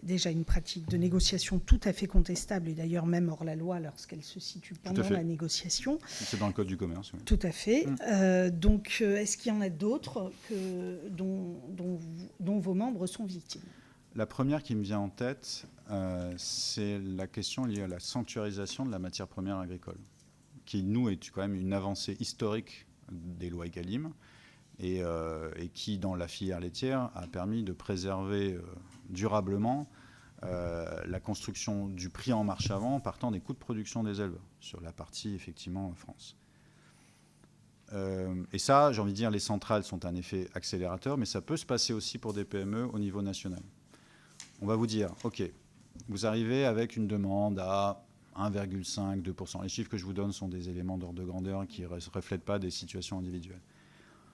déjà une pratique de négociation tout à fait contestable et d'ailleurs même hors la loi lorsqu'elle se situe pendant la négociation. C'est dans le Code du commerce. Oui. Tout à fait. Donc, est-ce qu'il y en a d'autres dont vos membres sont victimes? La première qui me vient en tête, c'est la question liée à la sanctuarisation de la matière première agricole, qui, nous, est quand même une avancée historique des lois EGalim et qui, dans la filière laitière, a permis de préserver durablement la construction du prix en marche avant, partant des coûts de production des éleveurs, sur la partie, effectivement, France. Et ça, j'ai envie de dire, les centrales sont un effet accélérateur, mais ça peut se passer aussi pour des PME au niveau national. On va vous dire, OK, vous arrivez avec une demande à 1,5, 2%. Les chiffres que je vous donne sont des éléments d'ordre de grandeur qui ne reflètent pas des situations individuelles.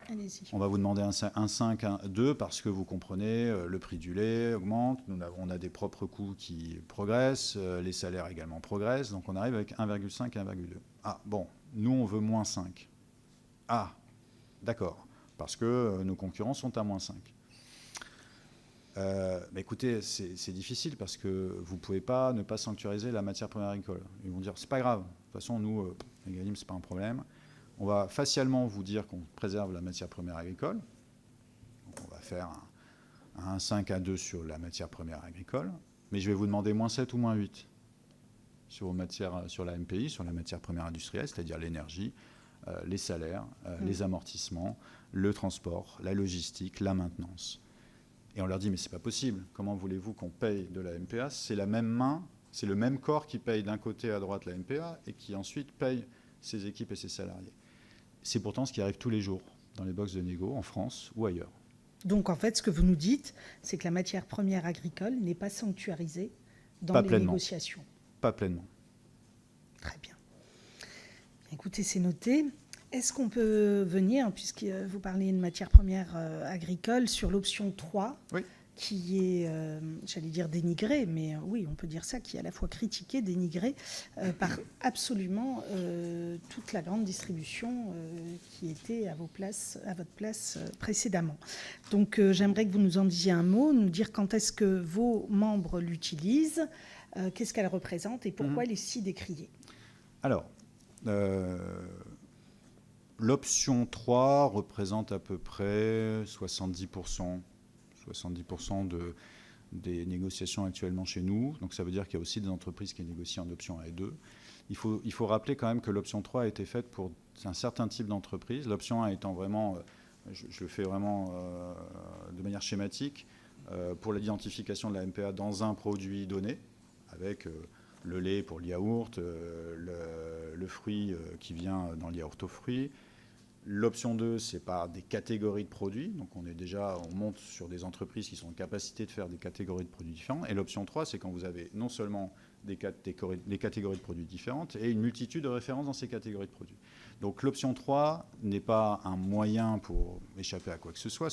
Allez-y. On va vous demander un 5, un 2 parce que vous comprenez, le prix du lait augmente, on a des propres coûts qui progressent, les salaires également progressent, donc on arrive avec 1,5 et 1,2. Ah bon, nous on veut moins 5. Ah, d'accord, parce que nos concurrents sont à moins 5. Mais écoutez, c'est difficile parce que vous ne pouvez pas ne pas sanctuariser la matière première agricole. Ils vont dire, c'est pas grave, de toute façon, nous, EGalim, c'est pas un problème. On va facialement vous dire qu'on préserve la matière première agricole. Donc on va faire un 5 à 2 sur la matière première agricole, mais je vais vous demander moins 7 ou moins 8 sur la MPI, sur la matière première industrielle, c'est-à-dire l'énergie, les salaires, les amortissements, le transport, la logistique, la maintenance. Et on leur dit, mais c'est pas possible. Comment voulez-vous qu'on paye de la MPA? C'est la même main, c'est le même corps qui paye d'un côté à droite la MPA et qui ensuite paye ses équipes et ses salariés. C'est pourtant ce qui arrive tous les jours dans les boxes de négo en France ou ailleurs. Donc en fait, ce que vous nous dites, c'est que la matière première agricole n'est pas sanctuarisée dans les négociations. Pas pleinement. Très bien. Écoutez, c'est noté. Est-ce qu'on peut venir, puisque vous parlez de matière première agricole, sur l'option 3, qui est, j'allais dire dénigrée, mais oui, on peut dire ça, qui est à la fois critiquée, dénigrée par absolument toute la grande distribution qui était à votre place précédemment. Donc j'aimerais que vous nous en disiez un mot, nous dire quand est-ce que vos membres l'utilisent, qu'est-ce qu'elle représente et pourquoi elle est si décriée. Alors, l'option 3 représente à peu près 70% des négociations actuellement chez nous. Donc ça veut dire qu'il y a aussi des entreprises qui négocient en option 1 et 2. Il faut rappeler quand même que l'option 3 a été faite pour un certain type d'entreprise. L'option 1 étant vraiment je le fais vraiment de manière schématique, pour l'identification de la MPA dans un produit donné, avec le lait pour le yaourt, le fruit qui vient dans le yaourt aux fruits. L'option 2, c'est par des catégories de produits. Donc on monte sur des entreprises qui sont en capacité de faire des catégories de produits différents. Et l'option 3, c'est quand vous avez non seulement des catégories de produits différentes et une multitude de références dans ces catégories de produits. Donc l'option 3 n'est pas un moyen pour échapper à quoi que ce soit.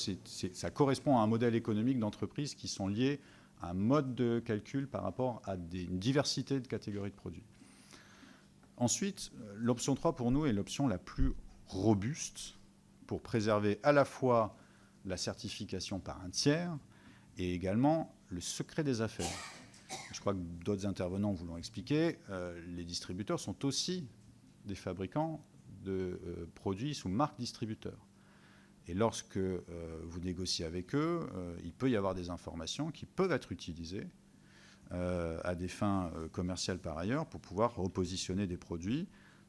Ça correspond à un modèle économique d'entreprise qui sont liés à un mode de calcul par rapport à une diversité de catégories de produits. Ensuite, l'option 3 pour nous est l'option la plus robuste pour préserver à la fois la certification par un tiers et également le secret des affaires. Je crois que d'autres intervenants vous l'ont expliqué, les distributeurs sont aussi des fabricants de produits sous marque distributeur. Et lorsque vous négociez avec eux, il peut y avoir des informations qui peuvent être utilisées à des fins commerciales par ailleurs pour pouvoir repositionner des produits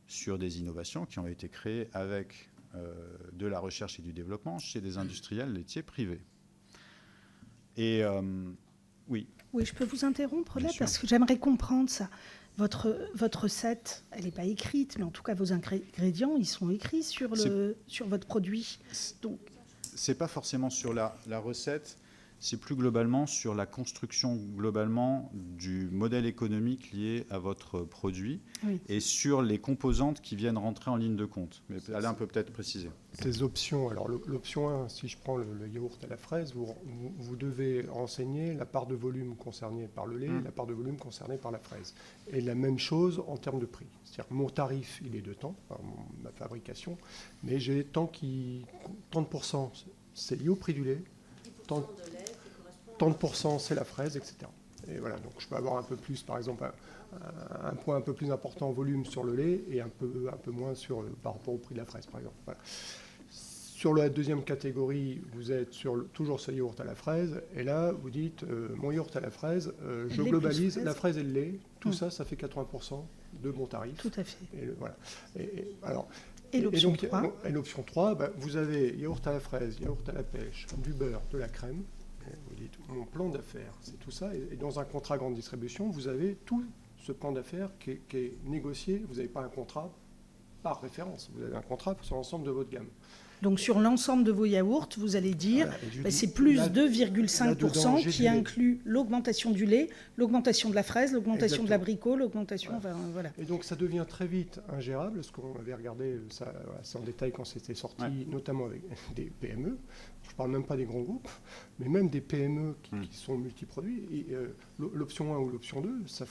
sur des innovations qui ont été créées avec de la recherche et du développement chez des industriels laitiers privés. Et oui. Oui, je peux vous interrompre là, Bien sûr. parce que j'aimerais comprendre ça. Votre recette, elle n'est pas écrite, mais en tout cas, vos ingrédients, ils sont écrits sur votre produit. Donc, c'est pas forcément sur la recette, c'est plus globalement sur la construction globalement du modèle économique lié à votre produit oui. et sur les composantes qui viennent rentrer en ligne de compte. Mais Alain peut peut-être préciser. Ces options, alors l'option 1, si je prends le yaourt à la fraise, vous devez renseigner la part de volume concernée par le lait et la part de volume concernée par la fraise. Et la même chose en termes de prix. C'est-à-dire que mon tarif, il est de temps, ma fabrication, mais j'ai tant qui 30%, c'est lié au prix du lait, 30% c'est la fraise, etc. Et voilà, donc je peux avoir un peu plus, par exemple, un point un peu plus important en volume sur le lait et un peu moins par rapport au prix de la fraise, par exemple. Voilà. Sur la deuxième catégorie, vous êtes toujours ce yaourt à la fraise, et là, vous dites, mon yaourt à la fraise, je globalise la fraise et le lait, tout ça, ça fait 80% de mon tarif. Tout à fait. Et voilà. Et l'option 3 Et l'option 3, vous avez yaourt à la fraise, yaourt à la pêche, du beurre, de la crème. Vous dites, mon plan d'affaires, c'est tout ça. Et dans un contrat grande distribution, vous avez tout ce plan d'affaires qui est négocié. Vous n'avez pas un contrat par référence. Vous avez un contrat sur l'ensemble de votre gamme. Donc sur l'ensemble de vos yaourts, vous allez dire, c'est plus 2,5% qui inclut l'augmentation du lait, l'augmentation de la fraise, l'augmentation de l'abricot, l'augmentation... Voilà. Enfin, voilà. Et donc ça devient très vite ingérable, parce qu'on avait regardé ça en détail quand c'était sorti, notamment avec des PME. Je ne parle même pas des grands groupes, mais même des PME qui sont multiproduits. Et, l'option 1 ou l'option 2, ça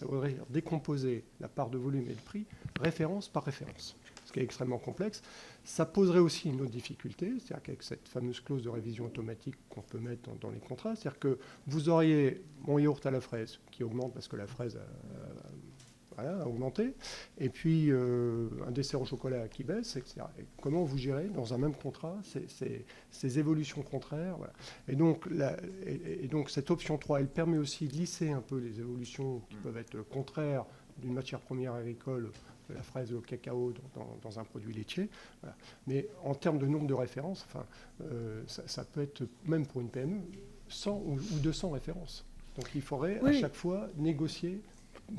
voudrait dire décomposer la part de volume et de prix référence par référence, ce qui est extrêmement complexe. Ça poserait aussi une autre difficulté, c'est-à-dire qu'avec cette fameuse clause de révision automatique qu'on peut mettre dans les contrats, c'est-à-dire que vous auriez mon yaourt à la fraise qui augmente parce que la fraise a augmenté, et puis un dessert au chocolat qui baisse, etc. Et comment vous gérez dans un même contrat ces évolutions contraires, voilà. Et donc cette option 3, elle permet aussi de lisser un peu les évolutions qui peuvent être contraires d'une matière première agricole, de la fraise au cacao dans un produit laitier. Voilà. Mais en termes de nombre de références, ça peut être, même pour une PME, 100 ou 200 références. Donc il faudrait à chaque fois négocier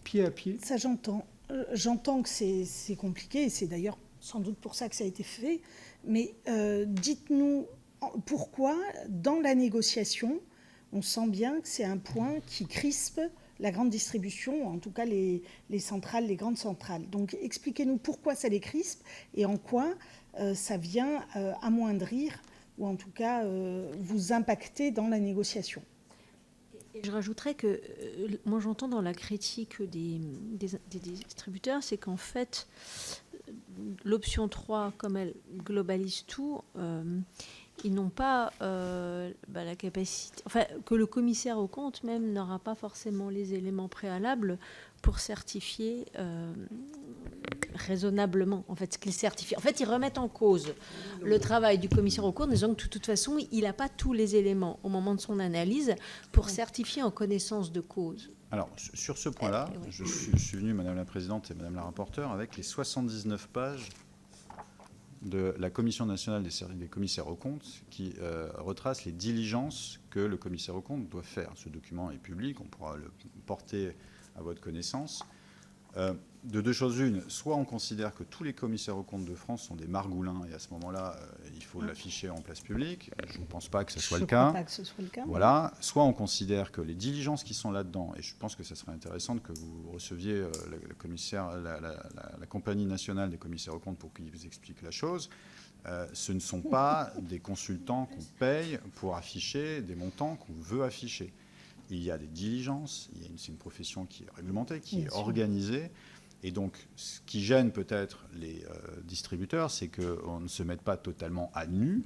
pied à pied. Ça, j'entends. J'entends que c'est compliqué, et c'est d'ailleurs sans doute pour ça que ça a été fait. Mais dites-nous pourquoi, dans la négociation, on sent bien que c'est un point qui crispe la grande distribution, en tout cas les centrales, les grandes centrales. Donc expliquez-nous pourquoi ça les crispe et en quoi ça vient amoindrir ou en tout cas vous impacter dans la négociation. Et je rajouterais que moi j'entends dans la critique des distributeurs, c'est qu'en fait l'option 3, comme elle globalise tout, ils n'ont pas la capacité, enfin que le commissaire aux comptes même n'aura pas forcément les éléments préalables pour certifier raisonnablement en fait ce qu'il certifie. En fait, ils remettent en cause le travail du commissaire aux comptes en disant que de toute façon, il n'a pas tous les éléments au moment de son analyse pour certifier en connaissance de cause. Alors, sur ce point-là, je suis venu, Madame la Présidente et Madame la Rapporteure, avec les 79 pages de la Commission nationale des commissaires aux comptes qui retrace les diligences que le commissaire aux comptes doit faire. Ce document est public, on pourra le porter à votre connaissance. De deux choses une, soit on considère que tous les commissaires aux comptes de France sont des margoulins et à ce moment-là, il faut l'afficher en place publique. Je ne pense pas que ce soit le cas. Pas que ce soit le cas. Voilà. Soit on considère que les diligences qui sont là-dedans, et je pense que ça serait intéressant que vous receviez la compagnie nationale des commissaires aux comptes pour qu'ils vous expliquent la chose, ce ne sont pas des consultants qu'on paye pour afficher des montants qu'on veut afficher. Il y a des diligences, c'est une profession qui est réglementée, qui est organisée. Et donc, ce qui gêne peut-être les distributeurs, c'est qu'on ne se mette pas totalement à nu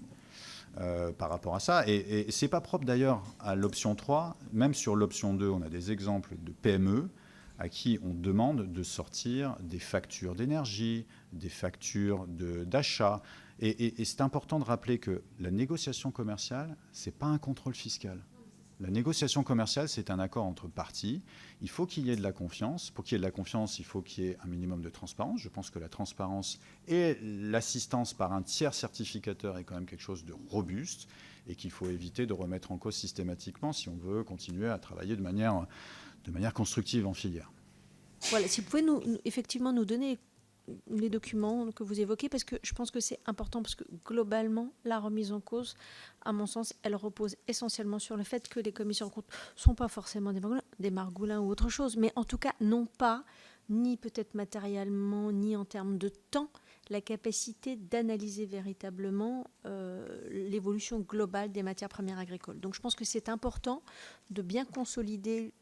par rapport à ça. Et ce n'est pas propre d'ailleurs à l'option 3. Même sur l'option 2, on a des exemples de PME à qui on demande de sortir des factures d'énergie, des factures d'achat. Et c'est important de rappeler que la négociation commerciale, ce n'est pas un contrôle fiscal. La négociation commerciale, c'est un accord entre parties. Il faut qu'il y ait de la confiance. Pour qu'il y ait de la confiance, il faut qu'il y ait un minimum de transparence. Je pense que la transparence et l'assistance par un tiers certificateur est quand même quelque chose de robuste et qu'il faut éviter de remettre en cause systématiquement si on veut continuer à travailler de manière constructive en filière. Voilà, si vous pouvez effectivement nous donner les documents que vous évoquez, parce que je pense que c'est important, parce que globalement, la remise en cause, à mon sens, elle repose essentiellement sur le fait que les commissaires en compte ne sont pas forcément des margoulins ou autre chose, mais en tout cas n'ont pas, ni peut-être matériellement, ni en termes de temps, la capacité d'analyser véritablement l'évolution globale des matières premières agricoles. Donc je pense que c'est important de bien consolider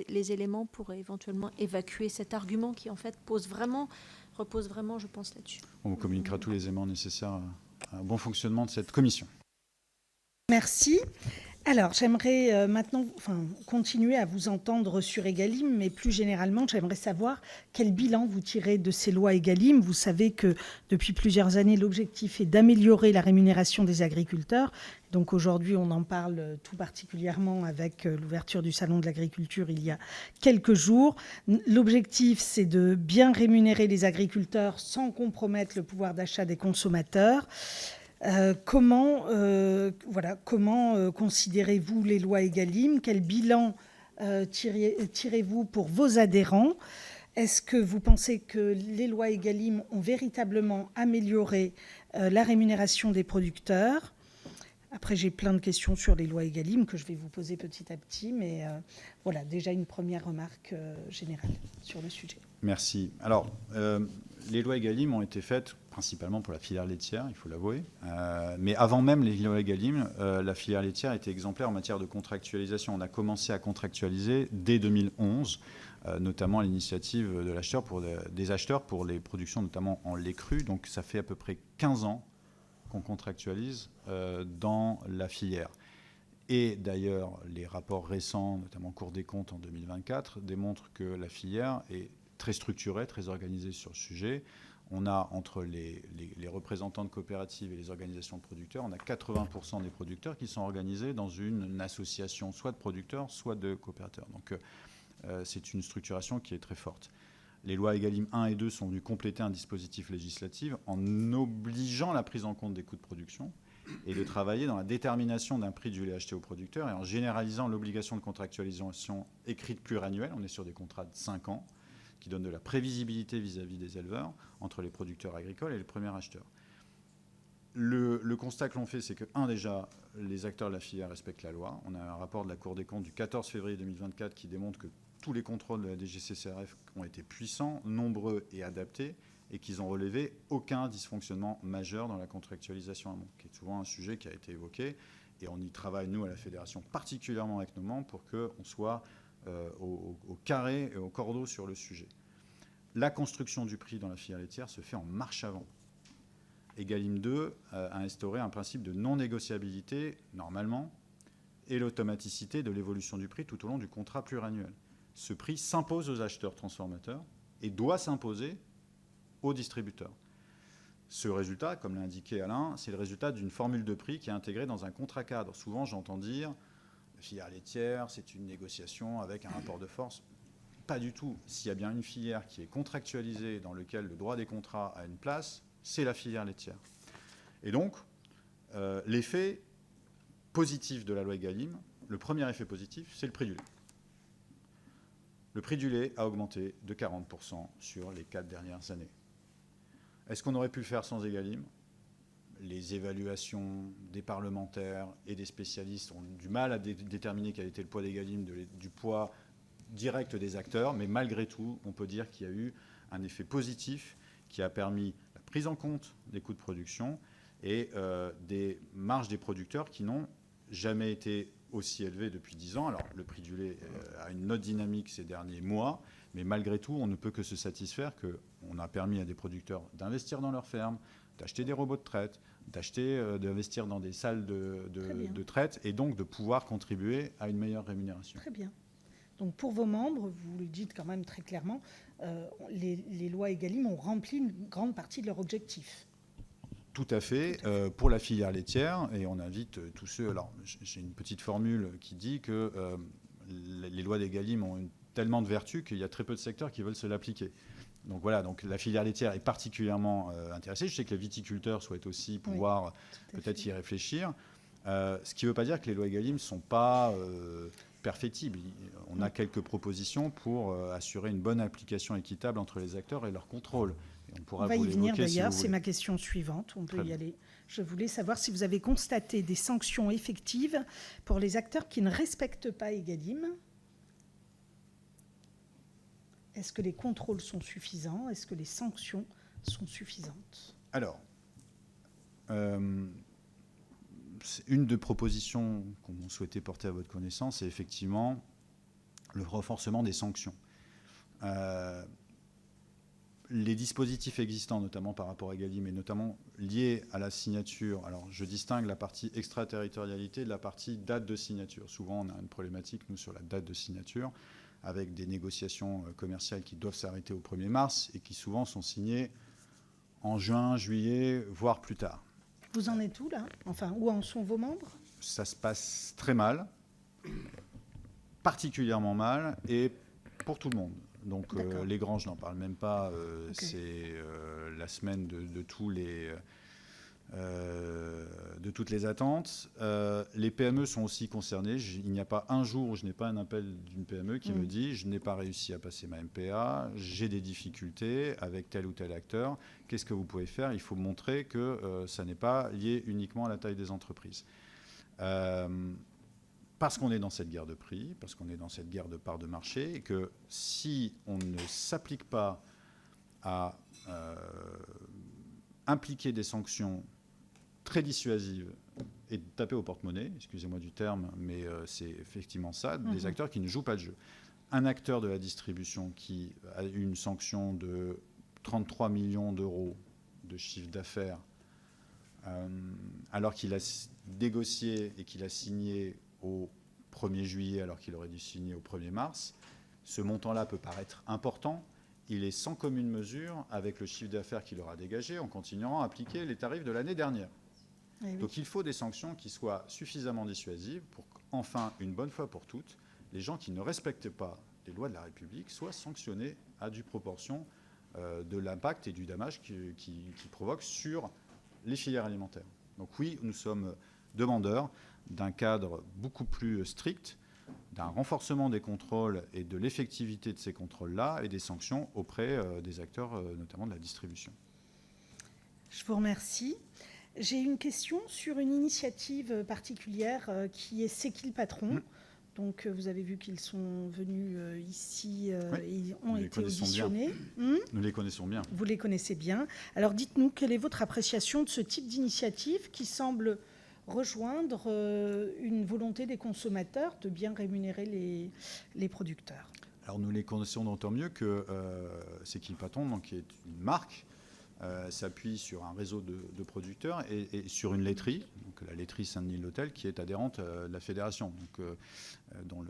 les éléments pour éventuellement évacuer cet argument qui en fait repose vraiment, je pense, là-dessus. On vous communiquera tous les éléments nécessaires à un bon fonctionnement de cette commission. Merci. Alors, j'aimerais maintenant continuer à vous entendre sur Egalim, mais plus généralement, j'aimerais savoir quel bilan vous tirez de ces lois Egalim. Vous savez que depuis plusieurs années, l'objectif est d'améliorer la rémunération des agriculteurs. Donc aujourd'hui, on en parle tout particulièrement avec l'ouverture du Salon de l'agriculture il y a quelques jours. L'objectif, c'est de bien rémunérer les agriculteurs sans compromettre le pouvoir d'achat des consommateurs. Comment considérez-vous les lois Egalim? Quel bilan tirez-vous pour vos adhérents? Est-ce que vous pensez que les lois Egalim ont véritablement amélioré la rémunération des producteurs? Après, j'ai plein de questions sur les lois Egalim que je vais vous poser petit à petit, mais voilà, déjà une première remarque générale sur le sujet. Merci. Alors, les lois Egalim ont été faites principalement pour la filière laitière, il faut l'avouer. Mais avant même les lois Egalim, la filière laitière était exemplaire en matière de contractualisation. On a commencé à contractualiser dès 2011, notamment à l'initiative des acheteurs pour les productions notamment en lait cru. Donc ça fait à peu près 15 ans qu'on contractualise dans la filière. Et d'ailleurs, les rapports récents, notamment Cour des comptes en 2024, démontrent que la filière est très structurée, très organisée sur le sujet. On a, entre les représentants de coopératives et les organisations de producteurs, on a 80% des producteurs qui sont organisés dans une association soit de producteurs, soit de coopérateurs. Donc c'est une structuration qui est très forte. Les lois Egalim 1 et 2 sont venues compléter un dispositif législatif en obligeant la prise en compte des coûts de production et de travailler dans la détermination d'un prix du lait acheté aux producteurs et en généralisant l'obligation de contractualisation écrite pluriannuelle. On est sur des contrats de 5 ans qui donnent de la prévisibilité vis-à-vis des éleveurs entre les producteurs agricoles et les premiers acheteurs. Le constat que l'on fait, c'est que, déjà, les acteurs de la filière respectent la loi. On a un rapport de la Cour des comptes du 14 février 2024 qui démontre que tous les contrôles de la DGCCRF ont été puissants, nombreux et adaptés, et qu'ils n'ont relevé aucun dysfonctionnement majeur dans la contractualisation amont, qui est souvent un sujet qui a été évoqué. Et on y travaille, nous, à la Fédération, particulièrement avec nos membres, pour qu'on soit au carré et au cordeau sur le sujet. La construction du prix dans la filière laitière se fait en marche avant. Egalim 2 a instauré un principe de non-négociabilité, normalement, et l'automaticité de l'évolution du prix tout au long du contrat pluriannuel. Ce prix s'impose aux acheteurs transformateurs et doit s'imposer aux distributeurs. Ce résultat, comme l'a indiqué Alain, c'est le résultat d'une formule de prix qui est intégrée dans un contrat cadre. Souvent, j'entends dire la filière laitière, c'est une négociation avec un rapport de force. Pas du tout. S'il y a bien une filière qui est contractualisée, dans laquelle le droit des contrats a une place, c'est la filière laitière. Et donc, l'effet positif de la loi Egalim, le premier effet positif, c'est le prix du lait. Le prix du lait a augmenté de 40% sur les 4 dernières années. Est-ce qu'on aurait pu le faire sans Egalim ? Les évaluations des parlementaires et des spécialistes ont du mal à déterminer quel était le poids d'Egalim, du poids direct des acteurs, mais malgré tout, on peut dire qu'il y a eu un effet positif qui a permis la prise en compte des coûts de production et des marges des producteurs qui n'ont jamais été aussi élevées depuis 10 ans. Alors, le prix du lait a une autre dynamique ces derniers mois, mais malgré tout, on ne peut que se satisfaire qu'on a permis à des producteurs d'investir dans leurs fermes, d'acheter des robots de traite, d'investir dans des salles de traite et donc de pouvoir contribuer à une meilleure rémunération. Très bien. Donc pour vos membres, vous le dites quand même très clairement, les lois Egalim ont rempli une grande partie de leur objectif. Tout à fait. Pour la filière laitière, et on invite tous ceux... Alors, j'ai une petite formule qui dit que les lois d'Egalim ont tellement de vertus qu'il y a très peu de secteurs qui veulent se l'appliquer. Donc voilà, donc la filière laitière est particulièrement intéressée. Je sais que les viticulteurs souhaitent aussi pouvoir peut-être y réfléchir. Ce qui ne veut pas dire que les lois Egalim ne sont pas perfectibles. On a quelques propositions pour assurer une bonne application équitable entre les acteurs et leur contrôle. Et on va y venir d'ailleurs, c'est ma question suivante, on peut y aller. Je voulais savoir si vous avez constaté des sanctions effectives pour les acteurs qui ne respectent pas Egalim. Est-ce que les contrôles sont suffisants? Est-ce que les sanctions sont suffisantes? Alors, une des propositions qu'on souhaitait porter à votre connaissance, c'est effectivement le renforcement des sanctions. Les dispositifs existants, notamment par rapport à Egalim, et notamment liés à la signature, alors je distingue la partie extraterritorialité de la partie date de signature. Souvent, on a une problématique, nous, sur la date de signature, avec des négociations commerciales qui doivent s'arrêter au 1er mars et qui souvent sont signées en juin, juillet, voire plus tard. Vous en êtes où, là? Enfin, où en sont vos membres? Ça se passe très mal, particulièrement mal, et pour tout le monde. Donc les grands, je n'en parle même pas. C'est la semaine de toutes les attentes. Les PME sont aussi concernées. Il n'y a pas un jour où je n'ai pas un appel d'une PME qui me dit « je n'ai pas réussi à passer ma MPA, j'ai des difficultés avec tel ou tel acteur. Qu'est-ce que vous pouvez faire ?» Il faut montrer que ça n'est pas lié uniquement à la taille des entreprises. Parce qu'on est dans cette guerre de prix, parce qu'on est dans cette guerre de part de marché, et que si on ne s'applique pas à impliquer des sanctions très dissuasives et de taper au porte-monnaie, excusez-moi du terme, mais c'est effectivement ça, des acteurs qui ne jouent pas le jeu. Un acteur de la distribution qui a eu une sanction de 33 millions d'euros de chiffre d'affaires, alors qu'il a négocié et qu'il a signé au 1er juillet alors qu'il aurait dû signer au 1er mars, ce montant-là peut paraître important. Il est sans commune mesure avec le chiffre d'affaires qu'il aura dégagé en continuant à appliquer les tarifs de l'année dernière. Oui. Donc il faut des sanctions qui soient suffisamment dissuasives pour qu'enfin, une bonne fois pour toutes, les gens qui ne respectent pas les lois de la République soient sanctionnés à due proportion de l'impact et du dommage qui provoque sur les filières alimentaires. Donc oui, nous sommes demandeurs d'un cadre beaucoup plus strict, d'un renforcement des contrôles et de l'effectivité de ces contrôles-là et des sanctions auprès des acteurs, notamment de la distribution. Je vous remercie. J'ai une question sur une initiative particulière qui est C'est qui le patron ? Donc, vous avez vu qu'ils sont venus ici et ont été auditionnés. Nous les connaissons bien. Vous les connaissez bien. Alors, dites-nous, quelle est votre appréciation de ce type d'initiative qui semble rejoindre une volonté des consommateurs de bien rémunérer les producteurs? Alors, nous les connaissons d'autant mieux que C'est qui le patron, donc, qui est une marque, s'appuie sur un réseau de producteurs et sur une laiterie, donc la laiterie Saint-Denis-l'Hôtel, qui est adhérente de la fédération, donc, dont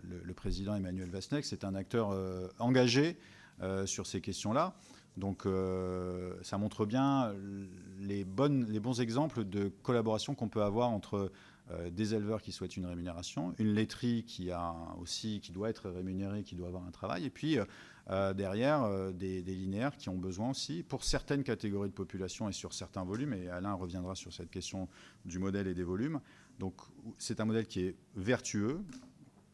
le président Emmanuel Vasnex est un acteur engagé sur ces questions-là. Donc ça montre bien les bons exemples de collaboration qu'on peut avoir entre des éleveurs qui souhaitent une rémunération, une laiterie qui doit être rémunérée, qui doit avoir un travail, et puis derrière des linéaires qui ont besoin aussi, pour certaines catégories de population et sur certains volumes, et Alain reviendra sur cette question du modèle et des volumes. Donc c'est un modèle qui est vertueux,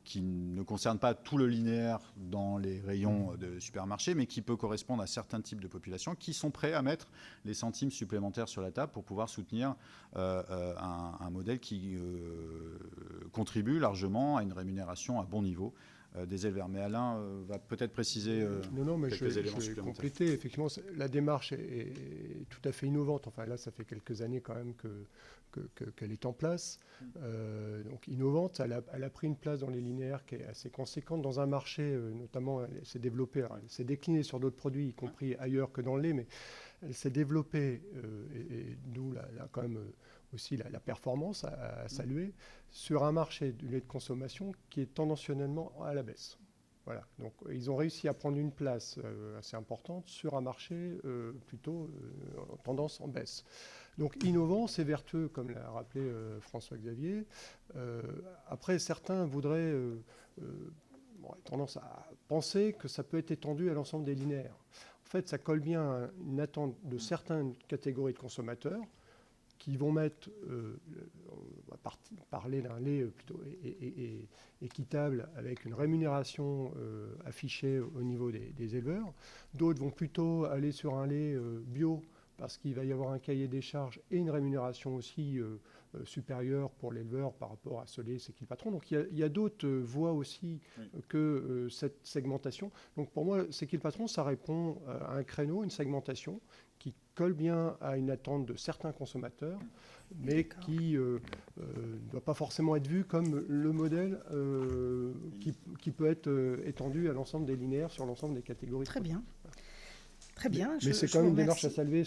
qui ne concerne pas tout le linéaire dans les rayons de supermarché, mais qui peut correspondre à certains types de populations qui sont prêts à mettre les centimes supplémentaires sur la table pour pouvoir soutenir un modèle qui contribue largement à une rémunération à bon niveau des éleveurs. Mais Alain va peut-être préciser quelques éléments je vais supplémentaires. compléter. Effectivement, la démarche est tout à fait innovante. Enfin, là, ça fait quelques années quand même qu'elle est en place. Donc innovante, elle a pris une place dans les linéaires qui est assez conséquente. Dans un marché, notamment, elle s'est développée, elle s'est déclinée sur d'autres produits, y compris ailleurs que dans le lait, mais elle s'est développée, et d'où quand même aussi la performance à saluer, sur un marché du lait de consommation qui est tendentionnellement à la baisse. Voilà. Donc ils ont réussi à prendre une place assez importante sur un marché plutôt en tendance en baisse. Donc innovant, c'est vertueux, comme l'a rappelé François-Xavier. Après, certains voudraient tendance à penser que ça peut être étendu à l'ensemble des linéaires. En fait, ça colle bien à une attente de certaines catégories de consommateurs qui vont mettre, on va parler d'un lait plutôt équitable avec une rémunération affichée au niveau des éleveurs. D'autres vont plutôt aller sur un lait bio parce qu'il va y avoir un cahier des charges et une rémunération aussi supérieure pour l'éleveur par rapport à ce lait, c'est qui le patron. Donc il y a d'autres voies aussi que cette segmentation. Donc pour moi, c'est qui le patron, ça répond à un créneau, une segmentation qui colle bien à une attente de certains consommateurs, mais qui ne doit pas forcément être vu comme le modèle qui peut être étendu à l'ensemble des linéaires sur l'ensemble des catégories. Très bien. Très bien. Mais c'est quand même une démarche à saluer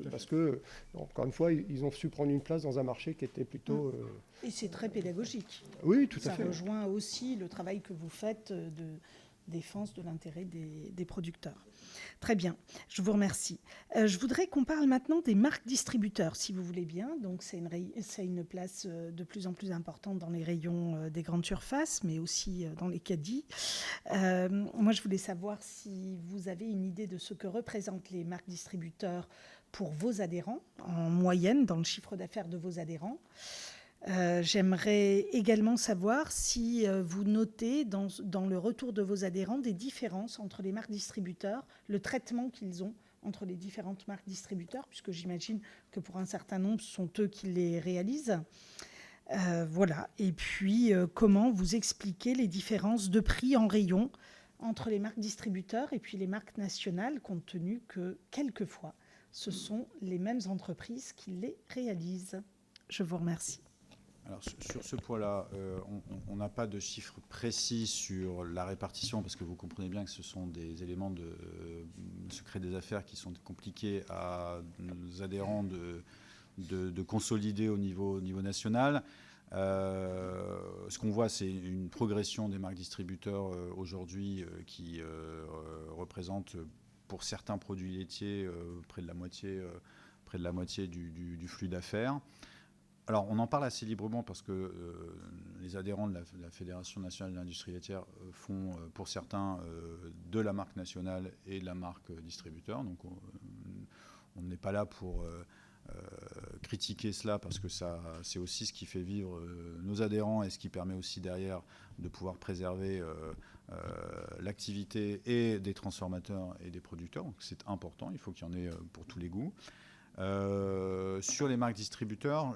parce que, encore une fois, ils ont su prendre une place dans un marché qui était plutôt... Et c'est très pédagogique. Oui, tout à fait. Ça rejoint aussi le travail que vous faites de défense de l'intérêt des producteurs. Très bien, je vous remercie. Je voudrais qu'on parle maintenant des marques distributeurs, si vous voulez bien. Donc c'est une place de plus en plus importante dans les rayons des grandes surfaces, mais aussi dans les caddies. Moi, je voulais savoir si vous avez une idée de ce que représentent les marques distributeurs pour vos adhérents, en moyenne, dans le chiffre d'affaires de vos adhérents. J'aimerais également savoir si vous notez dans le retour de vos adhérents des différences entre les marques distributeurs, le traitement qu'ils ont entre les différentes marques distributeurs, puisque j'imagine que pour un certain nombre, ce sont eux qui les réalisent. Voilà. Et puis, comment vous expliquez les différences de prix en rayon entre les marques distributeurs et puis les marques nationales, compte tenu que, quelquefois, ce sont les mêmes entreprises qui les réalisent. Je vous remercie. Alors, sur ce point-là, on n'a pas de chiffres précis sur la répartition, parce que vous comprenez bien que ce sont des éléments de secret des affaires qui sont compliqués à nos adhérents de consolider au niveau national. Ce qu'on voit, c'est une progression des marques distributeurs aujourd'hui qui représente pour certains produits laitiers près de la moitié du flux d'affaires. Alors, on en parle assez librement parce que les adhérents de la Fédération nationale de l'industrie laitière font, pour certains, de la marque nationale et de la marque distributeur. Donc, on n'est pas là pour critiquer cela parce que c'est aussi ce qui fait vivre nos adhérents et ce qui permet aussi derrière de pouvoir préserver l'activité et des transformateurs et des producteurs. Donc, c'est important, il faut qu'il y en ait pour tous les goûts. Sur les marques distributeurs,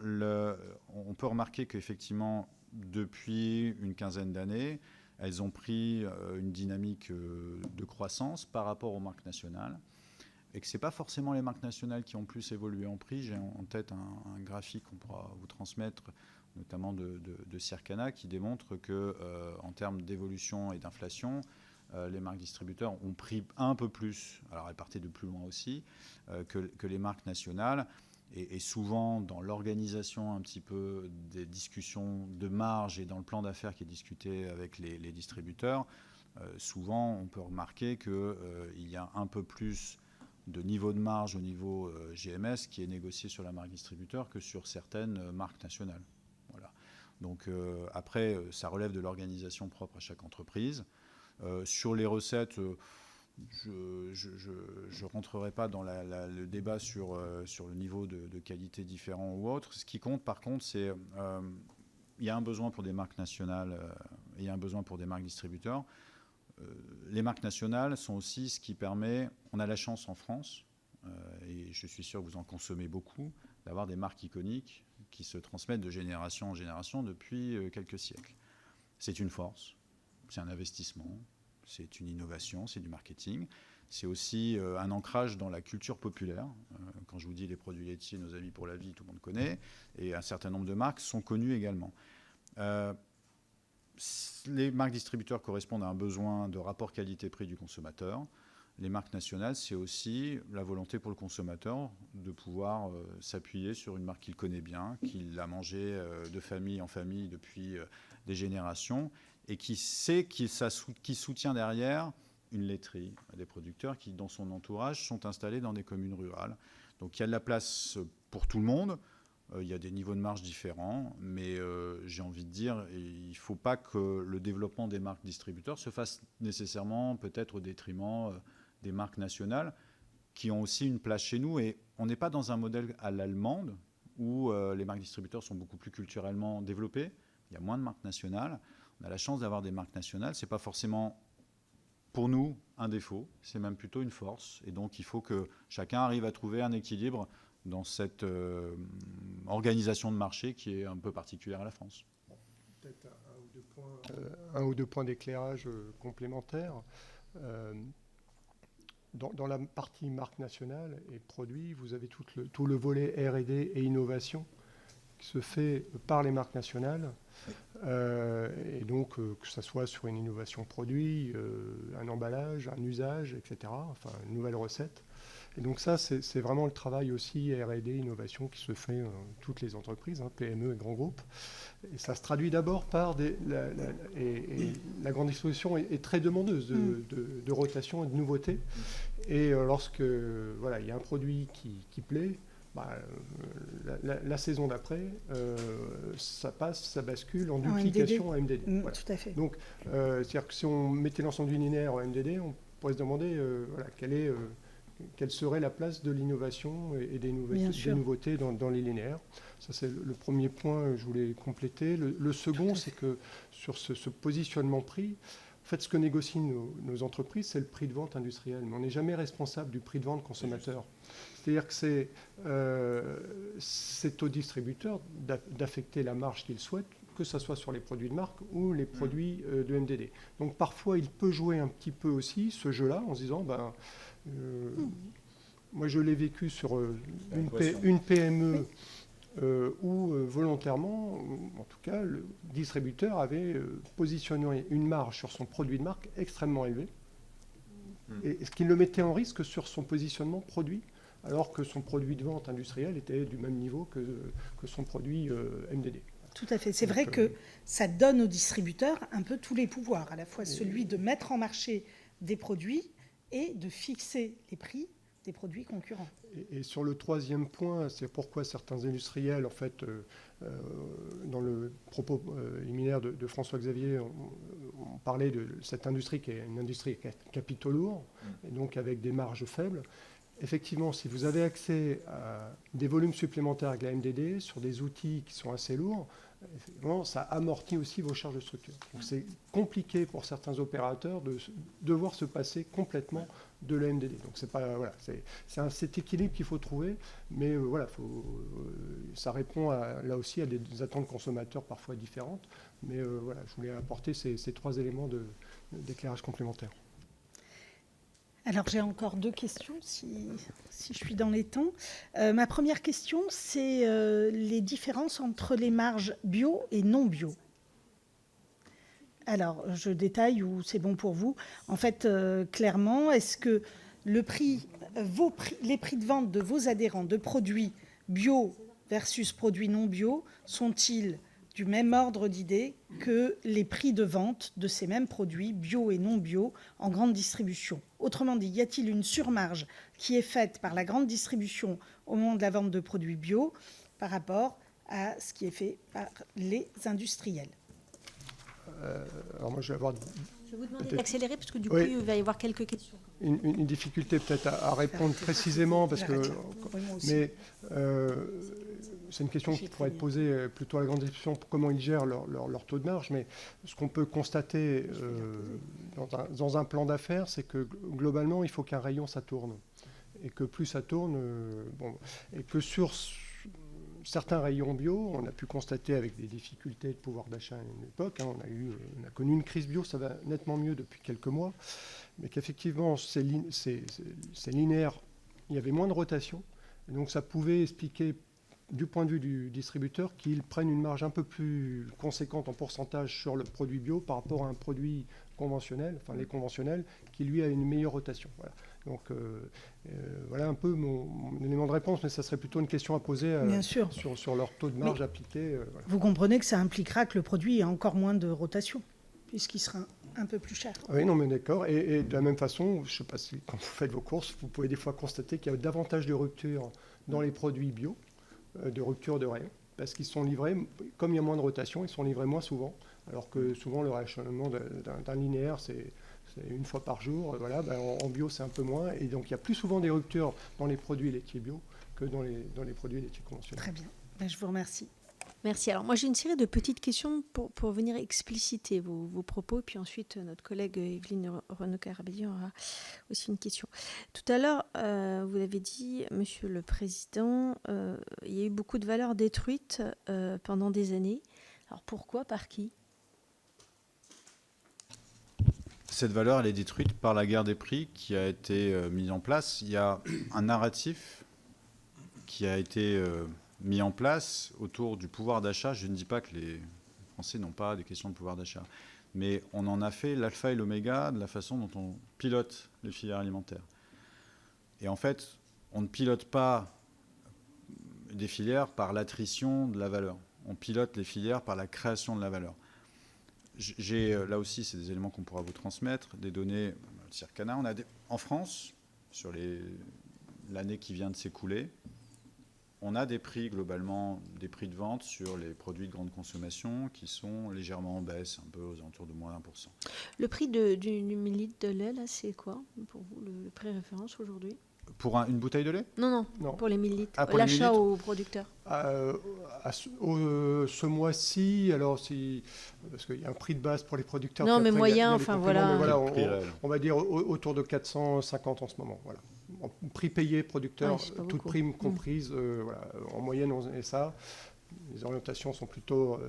on peut remarquer qu'effectivement, depuis une quinzaine d'années, elles ont pris une dynamique de croissance par rapport aux marques nationales et que ce n'est pas forcément les marques nationales qui ont plus évolué en prix. J'ai en tête un graphique qu'on pourra vous transmettre, notamment de Circana, qui démontre qu'en termes d'évolution et d'inflation, les marques distributeurs ont pris un peu plus, alors elles partaient de plus loin aussi, que les marques nationales. Et souvent, dans l'organisation un petit peu des discussions de marge et dans le plan d'affaires qui est discuté avec les distributeurs, souvent on peut remarquer qu'il y a un peu plus de niveau de marge au niveau GMS qui est négocié sur la marque distributeur que sur certaines marques nationales. Voilà. Donc après, ça relève de l'organisation propre à chaque entreprise. Sur les recettes, je ne rentrerai pas dans le débat sur le niveau de qualité différent ou autre. Ce qui compte, par contre, c'est il y a un besoin pour des marques nationales et il y a un besoin pour des marques distributeurs. Les marques nationales sont aussi ce qui permet, on a la chance en France, et je suis sûr que vous en consommez beaucoup, d'avoir des marques iconiques qui se transmettent de génération en génération depuis quelques siècles. C'est une force, c'est un investissement, c'est une innovation, c'est du marketing. C'est aussi un ancrage dans la culture populaire. Quand je vous dis les produits laitiers, nos amis pour la vie, tout le monde connaît. Et un certain nombre de marques sont connues également. Les marques distributeurs correspondent à un besoin de rapport qualité-prix du consommateur. Les marques nationales, c'est aussi la volonté pour le consommateur de pouvoir s'appuyer sur une marque qu'il connaît bien, qu'il a mangée de famille en famille depuis des générations et qui sait qui soutient derrière une laiterie, des producteurs qui, dans son entourage, sont installés dans des communes rurales. Donc il y a de la place pour tout le monde. Il y a des niveaux de marge différents, mais j'ai envie de dire, il ne faut pas que le développement des marques distributeurs se fasse nécessairement peut-être au détriment des marques nationales qui ont aussi une place chez nous. Et on n'est pas dans un modèle à l'allemande où les marques distributeurs sont beaucoup plus culturellement développées. Il y a moins de marques nationales. On a la chance d'avoir des marques nationales. Ce n'est pas forcément, pour nous, un défaut. C'est même plutôt une force. Et donc, il faut que chacun arrive à trouver un équilibre dans cette organisation de marché qui est un peu particulière à la France. Peut-être un ou deux points d'éclairage complémentaires. Dans la partie marque nationale et produits, vous avez tout le volet R&D et innovation qui se fait par les marques nationales. Et donc, que ce soit sur une innovation produit, un emballage, un usage, etc., enfin, une nouvelle recette. Et donc ça, c'est vraiment le travail aussi R&D, innovation qui se fait dans toutes les entreprises, PME et grands groupes. Et ça se traduit d'abord par la grande distribution est très demandeuse de rotation et de nouveautés. Et lorsque il y a un produit qui plaît, la saison d'après, ça bascule en duplication à MDD. Voilà. Tout à fait. Donc, c'est-à-dire que si on mettait l'ensemble du linéaire en MDD, on pourrait se demander quelle serait la place de l'innovation et des nouveautés dans les linéaires. Ça, c'est le premier point que je voulais compléter. Le second, c'est que sur ce positionnement prix, en fait, ce que négocient nos entreprises, c'est le prix de vente industriel. Mais on n'est jamais responsable du prix de vente consommateur. C'est-à-dire que c'est au distributeur d'affecter la marge qu'il souhaite, que ce soit sur les produits de marque ou les produits de MDD. Donc parfois, il peut jouer un petit peu aussi ce jeu-là en se disant... moi, je l'ai vécu sur une PME où volontairement, en tout cas, le distributeur avait positionné une marge sur son produit de marque extrêmement élevée, et ce qui le mettait en risque sur son positionnement produit, alors que son produit de vente industriel était du même niveau que son produit MDD. Tout à fait. C'est vrai que ça donne aux distributeurs un peu tous les pouvoirs, à la fois celui de mettre en marché des produits et de fixer les prix des produits concurrents. Et sur le troisième point, c'est pourquoi certains industriels, en fait, dans le propos liminaire de François-Xavier, on parlait de cette industrie qui est une industrie à capitaux lourds, et donc avec des marges faibles. Effectivement, si vous avez accès à des volumes supplémentaires avec la MDD, sur des outils qui sont assez lourds, effectivement, ça amortit aussi vos charges de structure. Donc c'est compliqué pour certains opérateurs de devoir se passer complètement de la MDD. Donc c'est pas c'est cet équilibre qu'il faut trouver, mais ça répond là aussi à des attentes consommateurs parfois différentes. Mais je voulais apporter ces trois éléments d'éclairage complémentaire. Alors j'ai encore deux questions, si je suis dans les temps. Ma première question, c'est les différences entre les marges bio et non bio. Alors je détaille ou c'est bon pour vous. En fait, clairement, est-ce que les prix de vente de vos adhérents de produits bio versus produits non bio sont-ils du même ordre d'idée que les prix de vente de ces mêmes produits, bio et non bio, en grande distribution? Autrement dit, y a-t-il une surmarge qui est faite par la grande distribution au moment de la vente de produits bio par rapport à ce qui est fait par les industriels. Alors moi, je vais avoir Je vais vous demander peut-être- d'accélérer parce que du Oui. coup, il va y avoir quelques questions. une difficulté peut-être à répondre précisément, parce que, mais c'est une question qui pourrait être posée plutôt à la grande distribution, pour comment ils gèrent leur taux de marge. Mais ce qu'on peut constater dans un plan d'affaires, c'est que globalement, il faut qu'un rayon, ça tourne. Et que plus ça tourne, et que sur certains rayons bio, on a pu constater avec des difficultés de pouvoir d'achat à une époque, on a connu une crise bio, ça va nettement mieux depuis quelques mois, mais qu'effectivement c'est linéaire, il y avait moins de rotation, et donc ça pouvait expliquer du point de vue du distributeur qu'ils prennent une marge un peu plus conséquente en pourcentage sur le produit bio par rapport à un produit conventionnel, enfin les conventionnels, qui lui a une meilleure rotation. Voilà. Donc voilà un peu mon élément de réponse, mais ça serait plutôt une question à poser Bien sûr. sur leur taux de marge appliqué. Voilà. Vous comprenez que ça impliquera que le produit ait encore moins de rotation, puisqu'il sera un peu plus cher. Oui, non, mais d'accord. Et de la même façon, je ne sais pas si quand vous faites vos courses, vous pouvez des fois constater qu'il y a davantage de ruptures dans les produits bio, de rupture de rayon, parce qu'ils sont livrés, comme il y a moins de rotation, ils sont livrés moins souvent, alors que souvent le rationnement d'un linéaire, c'est une fois par jour. Voilà, en bio, c'est un peu moins. Et donc, il y a plus souvent des ruptures dans les produits laitiers bio que dans les produits laitiers conventionnels. Très bien. Je vous remercie. Merci. Alors moi j'ai une série de petites questions pour venir expliciter vos propos, puis ensuite notre collègue Evelyne Renaud-Carabelli aura aussi une question. Tout à l'heure, vous l'avez dit, Monsieur le Président, il y a eu beaucoup de valeurs détruites pendant des années. Alors pourquoi, par qui ? Cette valeur, elle est détruite par la guerre des prix qui a été mise en place. Il y a un narratif qui a été mis en place autour du pouvoir d'achat. Je ne dis pas que les Français n'ont pas des questions de pouvoir d'achat, mais on en a fait l'alpha et l'oméga de la façon dont on pilote les filières alimentaires. Et en fait, on ne pilote pas des filières par l'attrition de la valeur. On pilote les filières par la création de la valeur. J'ai, là aussi, c'est des éléments qu'on pourra vous transmettre, des données Circana. On a en France, sur l'année qui vient de s'écouler, on a des prix globalement, des prix de vente sur les produits de grande consommation qui sont légèrement en baisse, un peu aux alentours de moins d'1%. Le prix du millilitre de lait, là, c'est quoi pour vous, le prix référence aujourd'hui ? Pour une bouteille de lait ? Non, Non. pour les millilitres. Ah, pour les L'achat millilitres aux producteurs. Ce mois-ci, alors parce qu'il y a un prix de base pour les producteurs. Non, puis mais après, il y a moyen, les enfin, compléments, voilà. mais voilà, on va dire autour de 450 en ce moment. Voilà. Prix payé producteur, Ouais, c'est pas toute beaucoup. prime comprise. Voilà. En moyenne, on est ça. Les orientations sont plutôt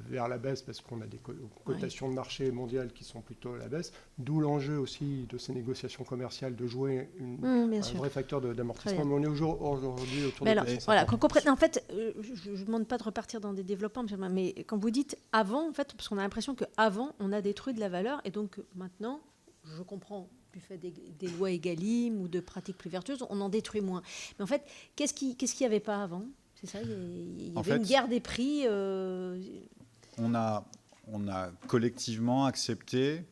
vers la baisse parce qu'on a des cotations de marché mondiales qui sont plutôt à la baisse. D'où l'enjeu aussi de ces négociations commerciales de jouer Bien un sûr. vrai facteur Très d'amortissement. bien. Mais on est aujourd'hui autour Mais de alors, 450. voilà, qu'on comprenne. En fait, je ne demande pas de repartir dans des développements, mais quand vous dites avant, en fait, parce qu'on a l'impression qu'avant, on a détruit de la valeur, et donc maintenant, je comprends, du fait des lois Egalim ou de pratiques plus vertueuses, on en détruit moins. Mais en fait, qu'est-ce qu'il n'y avait pas avant ? C'est ça, il y avait une guerre des prix. On a collectivement accepté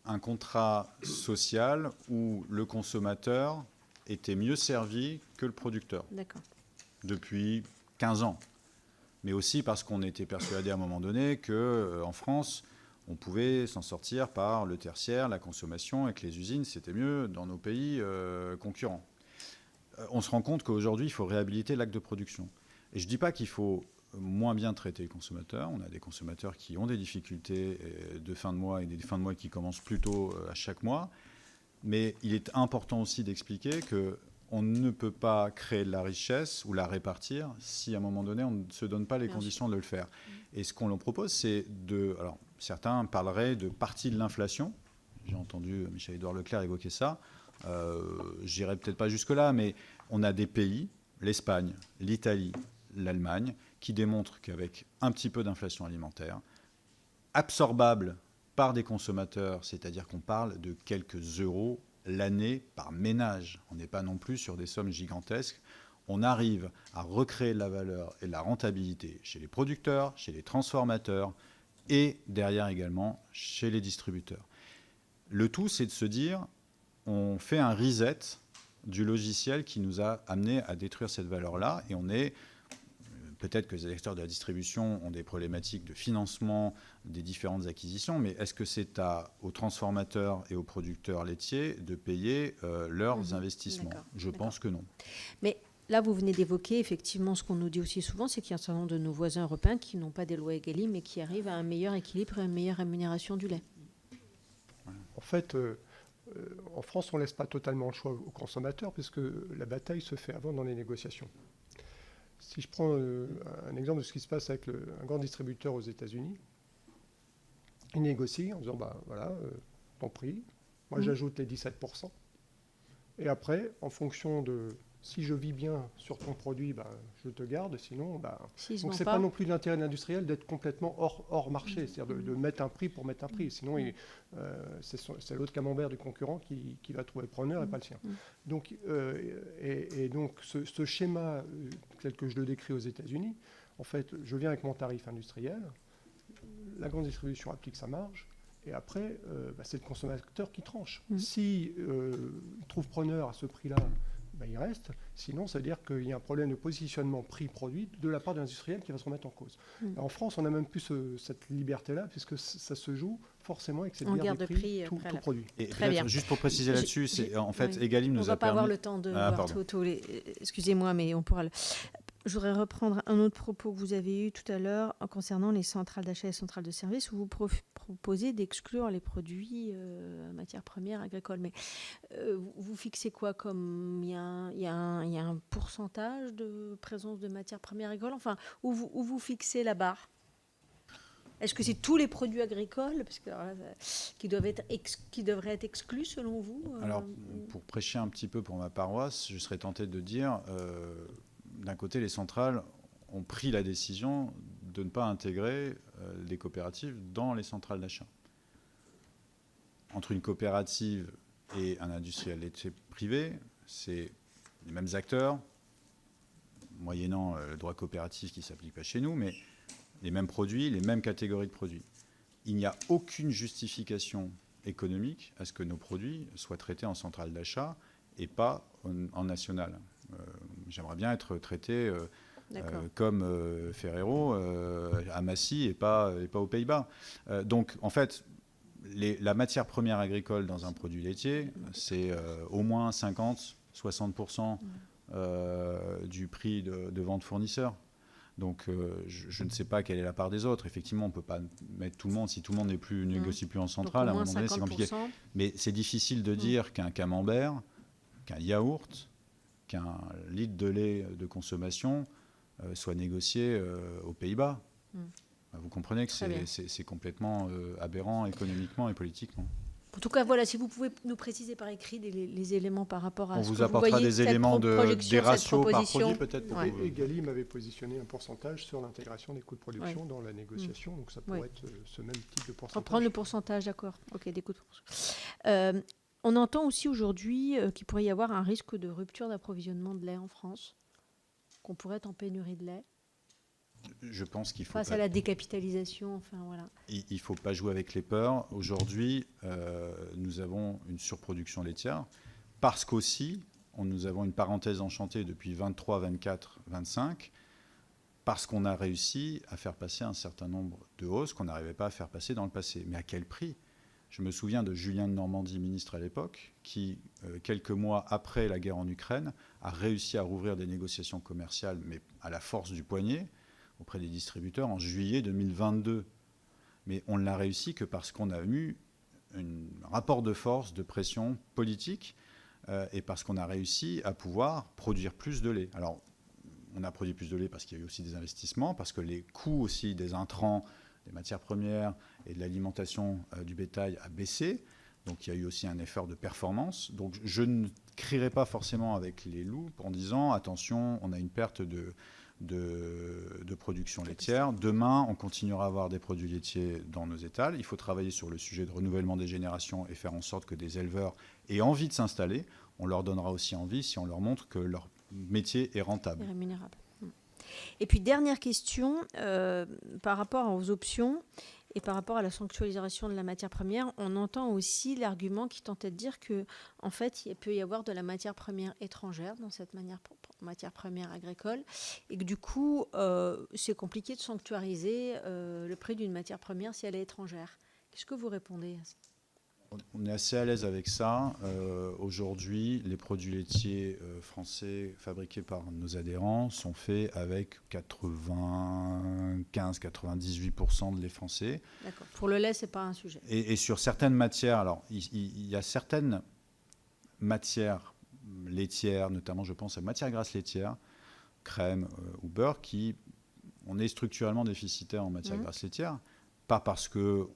un contrat social où le consommateur était mieux servi que le producteur. D'accord. Depuis 15 ans. Mais aussi parce qu'on était persuadé à un moment donné qu'en France, on pouvait s'en sortir par le tertiaire, la consommation, et que les usines, c'était mieux dans nos pays concurrents. On se rend compte qu'aujourd'hui, il faut réhabiliter l'acte de production. Et je ne dis pas qu'il faut moins bien traiter les consommateurs. On a des consommateurs qui ont des difficultés de fin de mois et des fins de mois qui commencent plutôt à chaque mois. Mais il est important aussi d'expliquer qu'on ne peut pas créer de la richesse ou la répartir si à un moment donné, on ne se donne pas les conditions de le faire. Et ce qu'on leur propose, c'est de... Alors, certains parleraient de partie de l'inflation. J'ai entendu Michel-Édouard Leclerc évoquer ça. J'irai peut-être pas jusque-là, mais on a des pays, l'Espagne, l'Italie, l'Allemagne, qui démontrent qu'avec un petit peu d'inflation alimentaire, absorbable par des consommateurs, c'est-à-dire qu'on parle de quelques euros l'année par ménage, on n'est pas non plus sur des sommes gigantesques, on arrive à recréer de la valeur et de la rentabilité chez les producteurs, chez les transformateurs et derrière également chez les distributeurs. Le tout, c'est de se dire, on fait un reset du logiciel qui nous a amené à détruire cette valeur-là et on est peut-être que les acteurs de la distribution ont des problématiques de financement des différentes acquisitions, mais est-ce que c'est aux transformateurs et aux producteurs laitiers de payer leurs investissements? Je pense que non. Mais là, vous venez d'évoquer effectivement ce qu'on nous dit aussi souvent, c'est qu'il y a un certain nombre de nos voisins européens qui n'ont pas des lois Egalim, mais qui arrivent à un meilleur équilibre et à une meilleure rémunération du lait. En fait, en France, on ne laisse pas totalement le choix aux consommateurs, puisque la bataille se fait avant dans les négociations. Si je prends un exemple de ce qui se passe avec un grand distributeur aux États-Unis, il négocie en disant, ton prix, moi j'ajoute les 17%. Et après, en fonction de si je vis bien sur ton produit, je te garde, sinon... donc ce n'est pas non plus l'intérêt de l'industriel d'être complètement hors marché, c'est-à-dire de mettre un prix pour mettre un prix. Sinon, c'est l'autre camembert du concurrent qui va trouver preneur et pas le sien. Donc, donc ce schéma, tel que je le décris aux États-Unis, en fait, je viens avec mon tarif industriel, la grande distribution applique sa marge, et après, c'est le consommateur qui tranche. S'il trouve preneur à ce prix-là, il reste. Sinon, ça veut dire qu'il y a un problème de positionnement prix-produit de la part de l'industriel qui va se remettre en cause. En France, on n'a même plus cette liberté-là, puisque ça se joue forcément avec cette guerre de prix tout produit. Et peut-être, juste pour préciser là-dessus, en fait, Egalim nous a permis... On ne va pas avoir le temps de voir tous les... Excusez-moi, mais on pourra... Je voudrais reprendre un autre propos que vous avez eu tout à l'heure concernant les centrales d'achat et centrales de services, où vous proposez d'exclure les produits matières premières agricoles. Mais vous fixez quoi comme... Il y a un pourcentage de présence de matières premières agricoles, enfin, où vous fixez la barre? Est-ce que c'est tous les produits agricoles parce que, qui devraient être exclus selon vous Alors, pour prêcher un petit peu pour ma paroisse, je serais tenté de dire... d'un côté, les centrales ont pris la décision de ne pas intégrer les coopératives dans les centrales d'achat. Entre une coopérative et un industriel laitier privé, c'est les mêmes acteurs, moyennant le droit coopératif qui ne s'applique pas chez nous, mais les mêmes produits, les mêmes catégories de produits. Il n'y a aucune justification économique à ce que nos produits soient traités en centrale d'achat et pas en national. J'aimerais bien être traité comme Ferrero à Massy et pas aux Pays-Bas. Donc, en fait, la matière première agricole dans un produit laitier, c'est au moins 50-60% du prix de vente fournisseur. Donc, je ne sais pas quelle est la part des autres. Effectivement, on ne peut pas mettre tout le monde. Si tout le monde négocie plus en centrale, à un moment donné, c'est compliqué. Mais c'est difficile de dire qu'un camembert, qu'un yaourt, qu'un litre de lait de consommation soit négocié aux Pays-Bas. Vous comprenez que c'est complètement aberrant économiquement et politiquement. En tout cas, voilà, si vous pouvez nous préciser par écrit les éléments par rapport à on ce vous que apportera vous voyez, des éléments des ratios par produit peut-être. Et Egalim avait positionné un pourcentage sur l'intégration des coûts de production dans la négociation, donc ça pourrait être ce même type de pourcentage. Reprendre le pourcentage, d'accord. Ok, des coûts de production. On entend aussi aujourd'hui qu'il pourrait y avoir un risque de rupture d'approvisionnement de lait en France, qu'on pourrait être en pénurie de lait. Je pense qu'il faut face à la décapitalisation, enfin voilà. Il ne faut pas jouer avec les peurs. Aujourd'hui, nous avons une surproduction laitière parce qu'aussi, nous avons une parenthèse enchantée depuis 23, 24, 25, parce qu'on a réussi à faire passer un certain nombre de hausses qu'on n'arrivait pas à faire passer dans le passé. Mais à quel prix ? Je me souviens de Julien de Normandie, ministre à l'époque, qui, quelques mois après la guerre en Ukraine, a réussi à rouvrir des négociations commerciales, mais à la force du poignet, auprès des distributeurs en juillet 2022. Mais on ne l'a réussi que parce qu'on a eu un rapport de force, de pression politique, et parce qu'on a réussi à pouvoir produire plus de lait. Alors, on a produit plus de lait parce qu'il y a eu aussi des investissements, parce que les coûts aussi des intrants, des matières premières et de l'alimentation du bétail a baissé. Donc, il y a eu aussi un effort de performance. Donc, je ne crierai pas forcément avec les loups en disant « Attention, on a une perte de production laitière. Demain, on continuera à avoir des produits laitiers dans nos étals. Il faut travailler sur le sujet de renouvellement des générations et faire en sorte que des éleveurs aient envie de s'installer. On leur donnera aussi envie si on leur montre que leur métier est rentable. Et rémunérable. Et puis, dernière question, par rapport aux options, Et par rapport à la sanctuarisation de la matière première, on entend aussi l'argument qui tentait de dire que, en fait, il peut y avoir de la matière première étrangère dans cette matière première agricole, et que du coup, c'est compliqué de sanctuariser le prix d'une matière première si elle est étrangère. Qu'est-ce que vous répondez à ça ? On est assez à l'aise avec ça. Aujourd'hui, les produits laitiers français fabriqués par nos adhérents sont faits avec 95-98% de lait français. D'accord. Pour le lait, ce n'est pas un sujet. Et sur certaines matières, alors il y a certaines matières laitières, notamment je pense à matières grasses laitières, crème ou beurre, qui on est structurellement déficitaire en matière grasse laitière, pas parce qu'on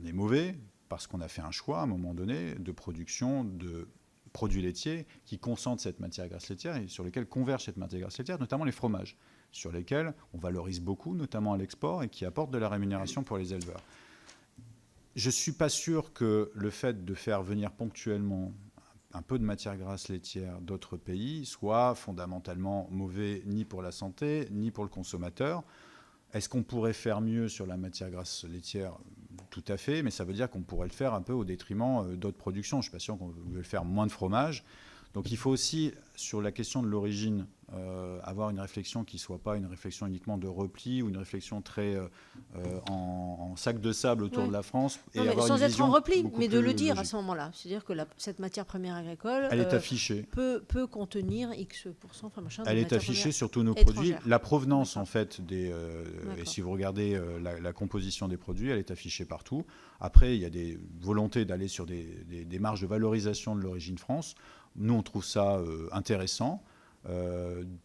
est mauvais, parce qu'on a fait un choix à un moment donné de production de produits laitiers qui concentrent cette matière grasse laitière et sur lesquels converge cette matière grasse laitière, notamment les fromages, sur lesquels on valorise beaucoup, notamment à l'export, et qui apportent de la rémunération pour les éleveurs. Je ne suis pas sûr que le fait de faire venir ponctuellement un peu de matière grasse laitière d'autres pays soit fondamentalement mauvais ni pour la santé, ni pour le consommateur. Est-ce qu'on pourrait faire mieux sur la matière grasse laitière ? Tout à fait, mais ça veut dire qu'on pourrait le faire un peu au détriment d'autres productions. Je ne suis pas sûr qu'on veut faire moins de fromage. Donc il faut aussi, sur la question de l'origine, avoir une réflexion qui ne soit pas une réflexion uniquement de repli ou une réflexion très en sac de sable autour de la France. Non, mais sans être en repli, mais de le dire logique. À ce moment-là. C'est-à-dire que cette matière première agricole elle est affichée. Peut contenir X%, enfin machin. Elle est affichée sur tous nos produits. La provenance, en fait, et si vous regardez la composition des produits, elle est affichée partout. Après, il y a des volontés d'aller sur des marges de valorisation de l'origine France. Nous, on trouve ça intéressant.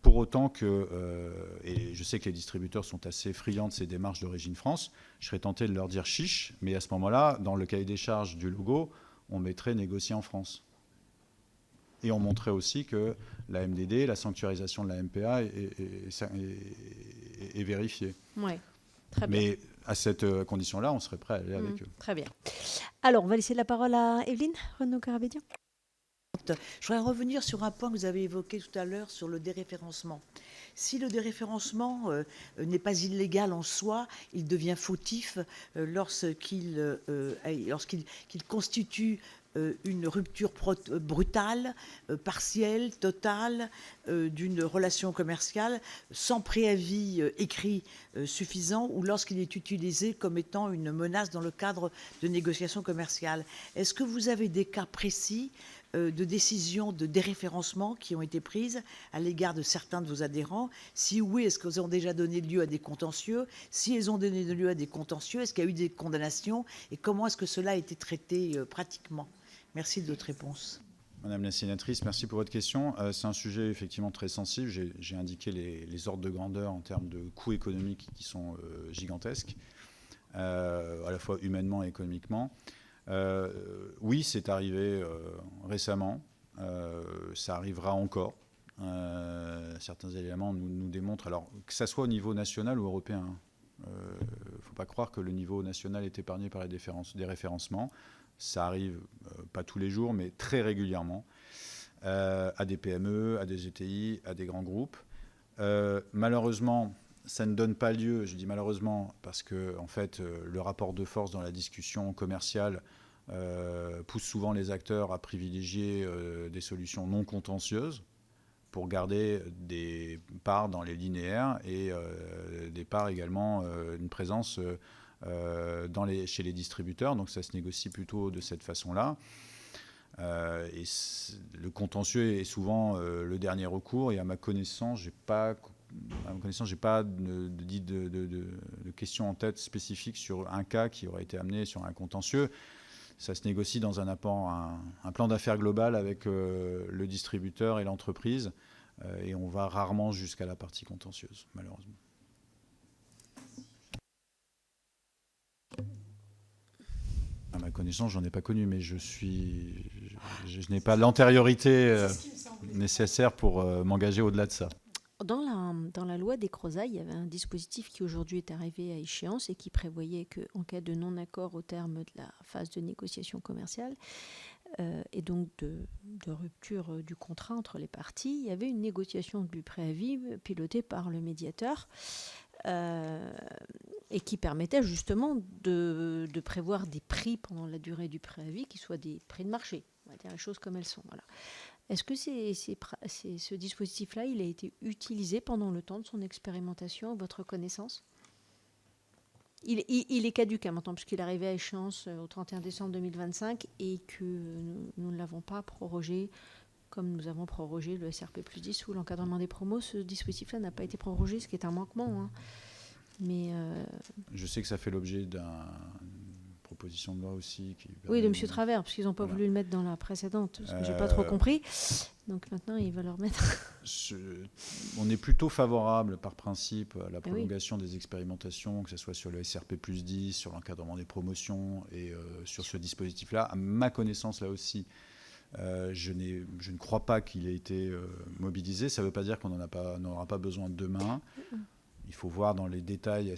Pour autant que, et je sais que les distributeurs sont assez friands de ces démarches d'origine France, je serais tenté de leur dire chiche, mais à ce moment-là, dans le cahier des charges du logo, on mettrait négocié en France. Et on montrait aussi que la MDD, la sanctuarisation de la MPA est vérifiée. Oui, très bien. Mais à cette condition-là, on serait prêt à aller avec eux. Très bien. Alors, on va laisser la parole à Evelyne Renaud-Carabédian. Je voudrais revenir sur un point que vous avez évoqué tout à l'heure sur le déréférencement. Si le déréférencement n'est pas illégal en soi, il devient fautif lorsqu'il constitue une rupture brutale, partielle, totale d'une relation commerciale sans préavis écrit suffisant ou lorsqu'il est utilisé comme étant une menace dans le cadre de négociations commerciales. Est-ce que vous avez des cas précis de décisions de déréférencement qui ont été prises à l'égard de certains de vos adhérents? Si oui, est-ce qu'elles ont déjà donné lieu à des contentieux? Si elles ont donné lieu à des contentieux, est-ce qu'il y a eu des condamnations? Et comment est-ce que cela a été traité pratiquement? Merci de votre réponse. Madame la sénatrice, merci pour votre question. C'est un sujet effectivement très sensible. J'ai indiqué les ordres de grandeur en termes de coûts économiques qui sont gigantesques, à la fois humainement et économiquement. Oui, c'est arrivé récemment. Ça arrivera encore. Certains éléments nous démontrent, alors que ça soit au niveau national ou européen. Il ne faut pas croire que le niveau national est épargné par des référencements. Ça arrive pas tous les jours, mais très régulièrement, à des PME, à des ETI, à des grands groupes. Malheureusement, ça ne donne pas lieu, je dis malheureusement, parce que en fait, le rapport de force dans la discussion commerciale pousse souvent les acteurs à privilégier des solutions non contentieuses pour garder des parts dans les linéaires et des parts également, une présence chez les distributeurs. Donc ça se négocie plutôt de cette façon-là. Et le contentieux est souvent le dernier recours. Et à ma connaissance, j'ai pas de questions en tête spécifiques sur un cas qui aurait été amené sur un contentieux. Ça se négocie dans un plan d'affaires global avec le distributeur et l'entreprise. Et on va rarement jusqu'à la partie contentieuse, malheureusement. À ma connaissance, j'en ai pas connu, mais je n'ai pas l'antériorité nécessaire pour m'engager au-delà de ça. Dans la loi des Crozat, il y avait un dispositif qui aujourd'hui est arrivé à échéance et qui prévoyait qu'en cas de non-accord au terme de la phase de négociation commerciale et donc de rupture du contrat entre les parties, il y avait une négociation du préavis pilotée par le médiateur. et qui permettait justement de prévoir des prix pendant la durée du préavis qui soient des prix de marché. On va dire les choses comme elles sont. Voilà. Est-ce que ce dispositif-là, il a été utilisé pendant le temps de son expérimentation, à votre connaissance ? Il est caduc maintenant, puisqu'il arrivait à échéance au 31 décembre 2025 et que nous ne l'avons pas prorogé comme nous avons prorogé le SRP plus 10 ou l'encadrement des promos. Ce dispositif-là n'a pas été prorogé, ce qui est un manquement. Hein. Mais Je sais que ça fait l'objet d'une proposition de loi aussi. Oui, de M. Travers, parce qu'ils n'ont pas voulu le mettre dans la précédente, ce que je n'ai pas trop compris. Donc maintenant, il va le remettre. On est plutôt favorable, par principe, à la prolongation des expérimentations, que ce soit sur le SRP plus 10, sur l'encadrement des promotions et sur ce dispositif-là. À ma connaissance, là aussi, je ne crois pas qu'il ait été mobilisé. Ça ne veut pas dire qu'on n'en aura pas besoin demain. Il faut voir dans les détails,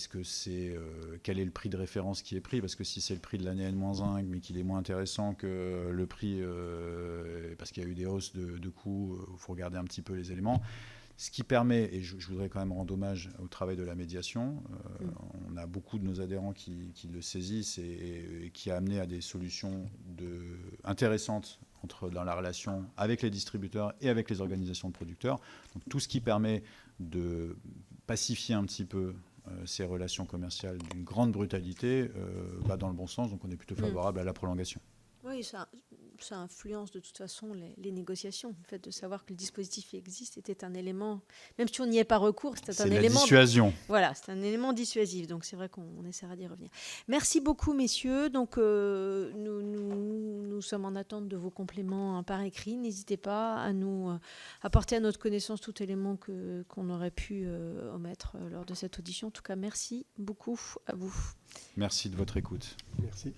quel est le prix de référence qui est pris, parce que si c'est le prix de l'année N-1, mais qu'il est moins intéressant que le prix, parce qu'il y a eu des hausses de coûts, il faut regarder un petit peu les éléments. Ce qui permet, et je voudrais quand même rendre hommage au travail de la médiation, on a beaucoup de nos adhérents qui le saisissent et qui a amené à des solutions intéressantes dans la relation avec les distributeurs et avec les organisations de producteurs. Donc, tout ce qui permet de pacifier un petit peu ces relations commerciales d'une grande brutalité va dans le bon sens. Donc on est plutôt favorable à la prolongation. Oui, ça influence de toute façon les négociations. Le fait de savoir que le dispositif existe était un élément, même si on n'y est pas recours, c'était un élément... C'est la dissuasion. Voilà, c'est un élément dissuasif. Donc c'est vrai qu'on essaiera d'y revenir. Merci beaucoup, messieurs. Donc nous sommes en attente de vos compléments par écrit. N'hésitez pas à nous apporter à notre connaissance tout élément qu'on aurait pu omettre lors de cette audition. En tout cas, merci beaucoup à vous. Merci de votre écoute. Merci.